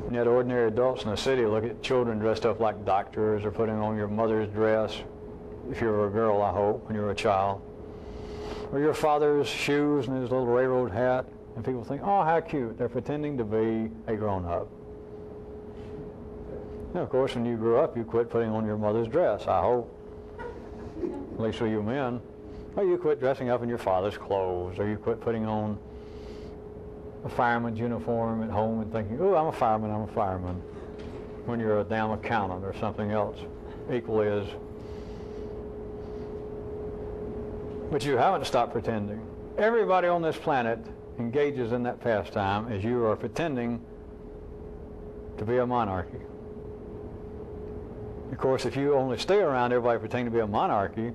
And yet ordinary adults in the city look at children dressed up like doctors or putting on your mother's dress, if you were a girl, I hope, when you were a child, or your father's shoes and his little railroad hat, and people think, oh, how cute. They're pretending to be a grown-up. And of course, when you grew up, you quit putting on your mother's dress, I hope. At least for you men. Or you quit dressing up in your father's clothes, or you quit putting on a fireman's uniform at home and thinking, oh, I'm a fireman, when you're a damn accountant or something else equally as. But you haven't stopped pretending. Everybody on this planet engages in that pastime as you are pretending to be a monarchy. Of course, if you only stay around everybody pretending to be a monarchy,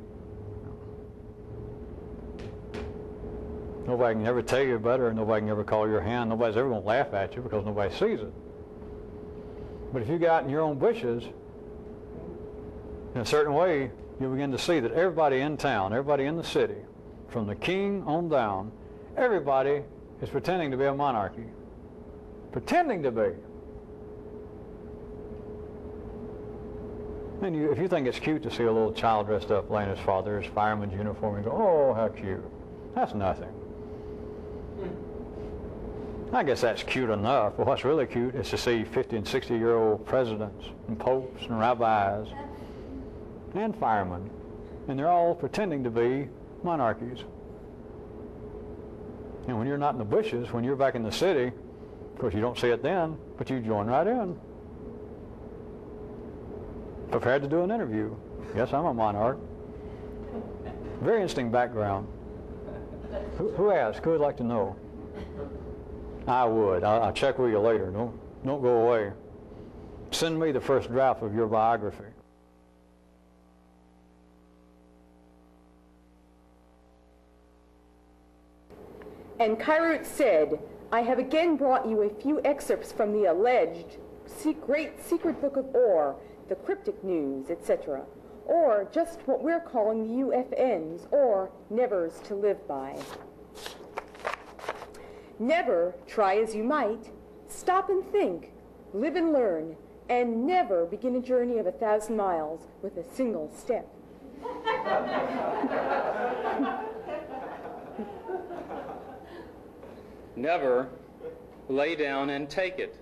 nobody can ever tell you better, nobody can ever call your hand, nobody's ever going to laugh at you because nobody sees it. But if you got in your own bushes, in a certain way, you'll begin to see that everybody in town, everybody in the city, from the king on down, everybody is pretending to be a monarchy. Pretending to be. And if you think it's cute to see a little child dressed up like his father's fireman's uniform, and go, oh, how cute. That's nothing. I guess that's cute enough, but what's really cute is to see 50 and 60-year-old presidents and popes and rabbis and firemen, and they're all pretending to be monarchies. And when you're not in the bushes, when you're back in the city, of course you don't see it then, but you join right in. Prepared to do an interview. Yes, I'm a monarch. Very interesting background. Who asked? Who would like to know? I would. I'll check with you later. Don't go away. Send me the first draft of your biography. And Kyroots said, I have again brought you a few excerpts from the alleged great secret book of Ore, the cryptic news, etc., or just what we're calling the UFNs, or nevers to live by. Never, try as you might, stop and think, live and learn, and never begin a journey of 1,000 miles with a single step. Never lay down and take it.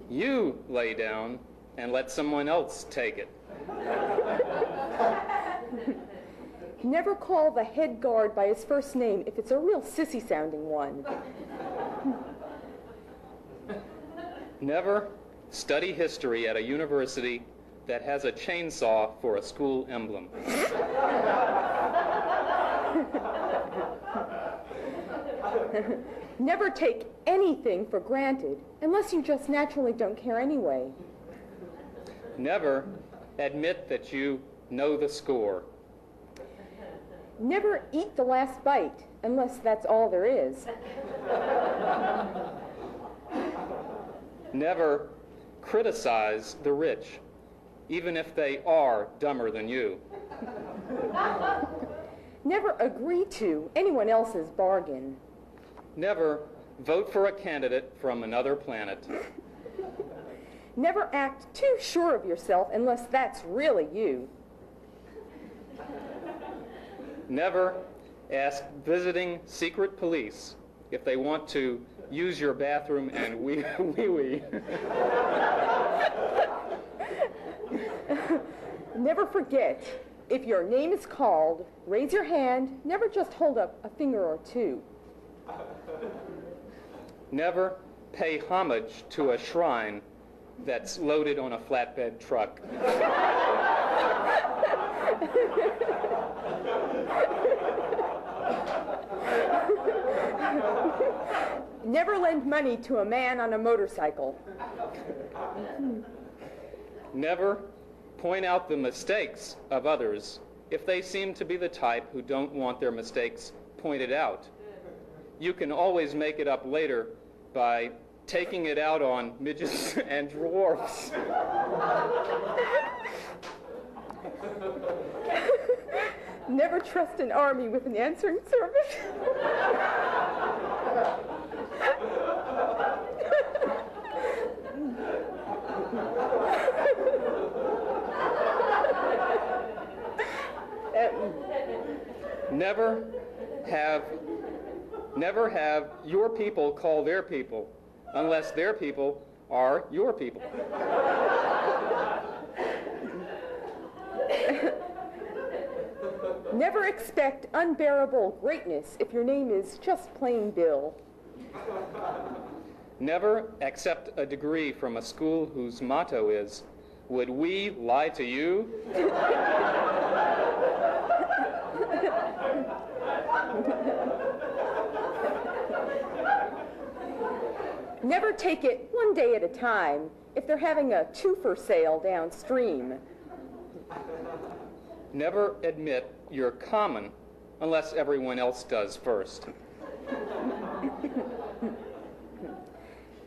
You lay down and let someone else take it. Never call the head guard by his first name if it's a real sissy-sounding one. Never study history at a university that has a chainsaw for a school emblem. Never take anything for granted unless you just naturally don't care anyway. Never admit that you know the score. Never eat the last bite unless that's all there is. Never criticize the rich, even if they are dumber than you. Never agree to anyone else's bargain. Never vote for a candidate from another planet. Never act too sure of yourself unless that's really you. Never ask visiting secret police if they want to use your bathroom and wee-wee. Never forget, if your name is called, raise your hand, never just hold up a finger or two. Never pay homage to a shrine that's loaded on a flatbed truck. Never lend money to a man on a motorcycle. Never point out the mistakes of others if they seem to be the type who don't want their mistakes pointed out. You can always make it up later by taking it out on midgets and dwarfs. Never trust an army with an answering service. Never have your people call their people unless their people are your people. Never expect unbearable greatness if your name is just plain Bill. Never accept a degree from a school whose motto is, "Would we lie to you?" Never take it one day at a time if they're having a twofer sale downstream. Never admit you're common unless everyone else does first.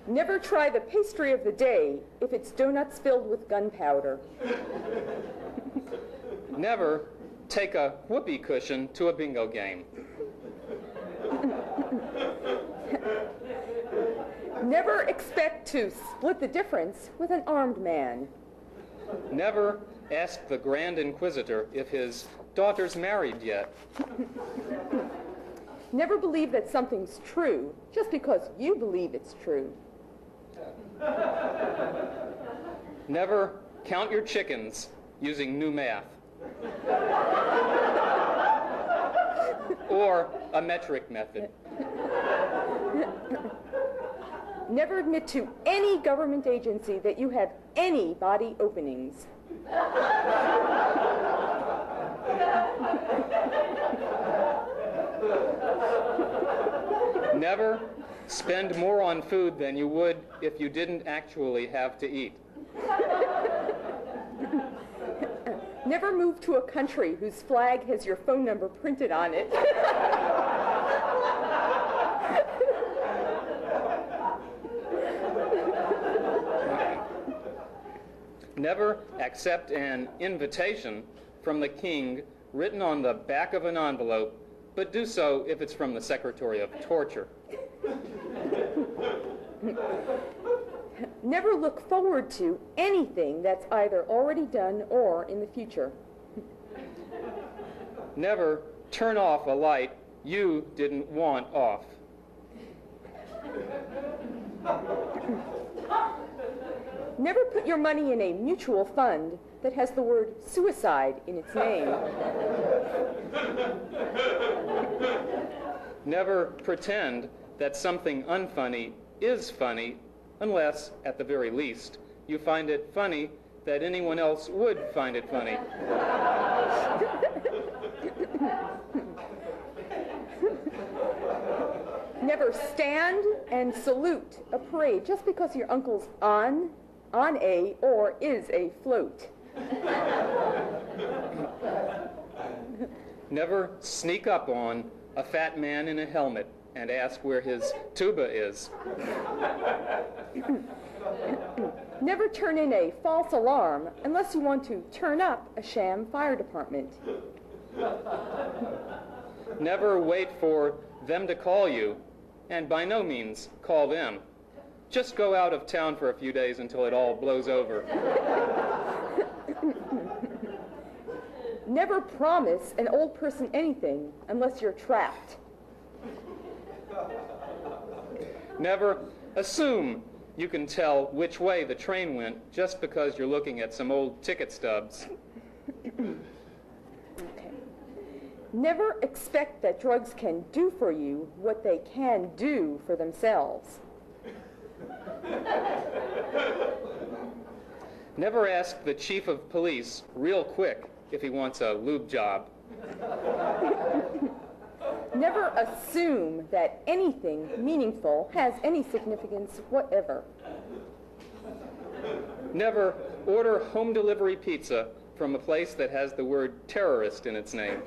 Never try the pastry of the day if it's donuts filled with gunpowder. Never take a whoopee cushion to a bingo game. Never expect to split the difference with an armed man. Never ask the Grand Inquisitor if his daughter's married yet. Never believe that something's true just because you believe it's true. Never count your chickens using new math or a metric method. Never admit to any government agency that you have any body openings. Never spend more on food than you would if you didn't actually have to eat. Never move to a country whose flag has your phone number printed on it. Never accept an invitation from the king written on the back of an envelope, but do so if it's from the Secretary of Torture. Never look forward to anything that's either already done or in the future. Never turn off a light you didn't want off. Never put your money in a mutual fund that has the word suicide in its name. Never pretend that something unfunny is funny unless, at the very least, you find it funny that anyone else would find it funny. Never stand and salute a parade just because your uncle's on a, or is a float. Never sneak up on a fat man in a helmet and ask where his tuba is. Never turn in a false alarm unless you want to turn up a sham fire department. Never wait for them to call you, and by no means call them. Just go out of town for a few days until it all blows over. Never promise an old person anything unless you're trapped. Never assume you can tell which way the train went just because you're looking at some old ticket stubs. Okay. Never expect that drugs can do for you what they can do for themselves. Never ask the chief of police real quick if he wants a lube job. Never assume that anything meaningful has any significance whatever. Never order home delivery pizza from a place that has the word terrorist in its name.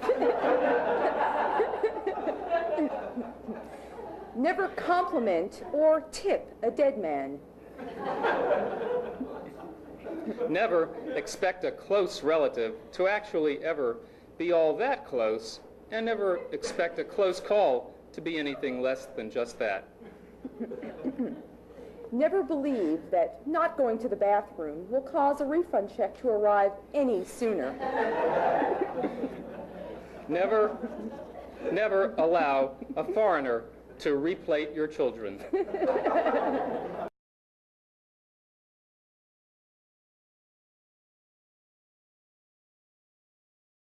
Never compliment or tip a dead man. Never expect a close relative to actually ever be all that close, and never expect a close call to be anything less than just that. Never believe that not going to the bathroom will cause a refund check to arrive any sooner. Never allow a foreigner to replate your children.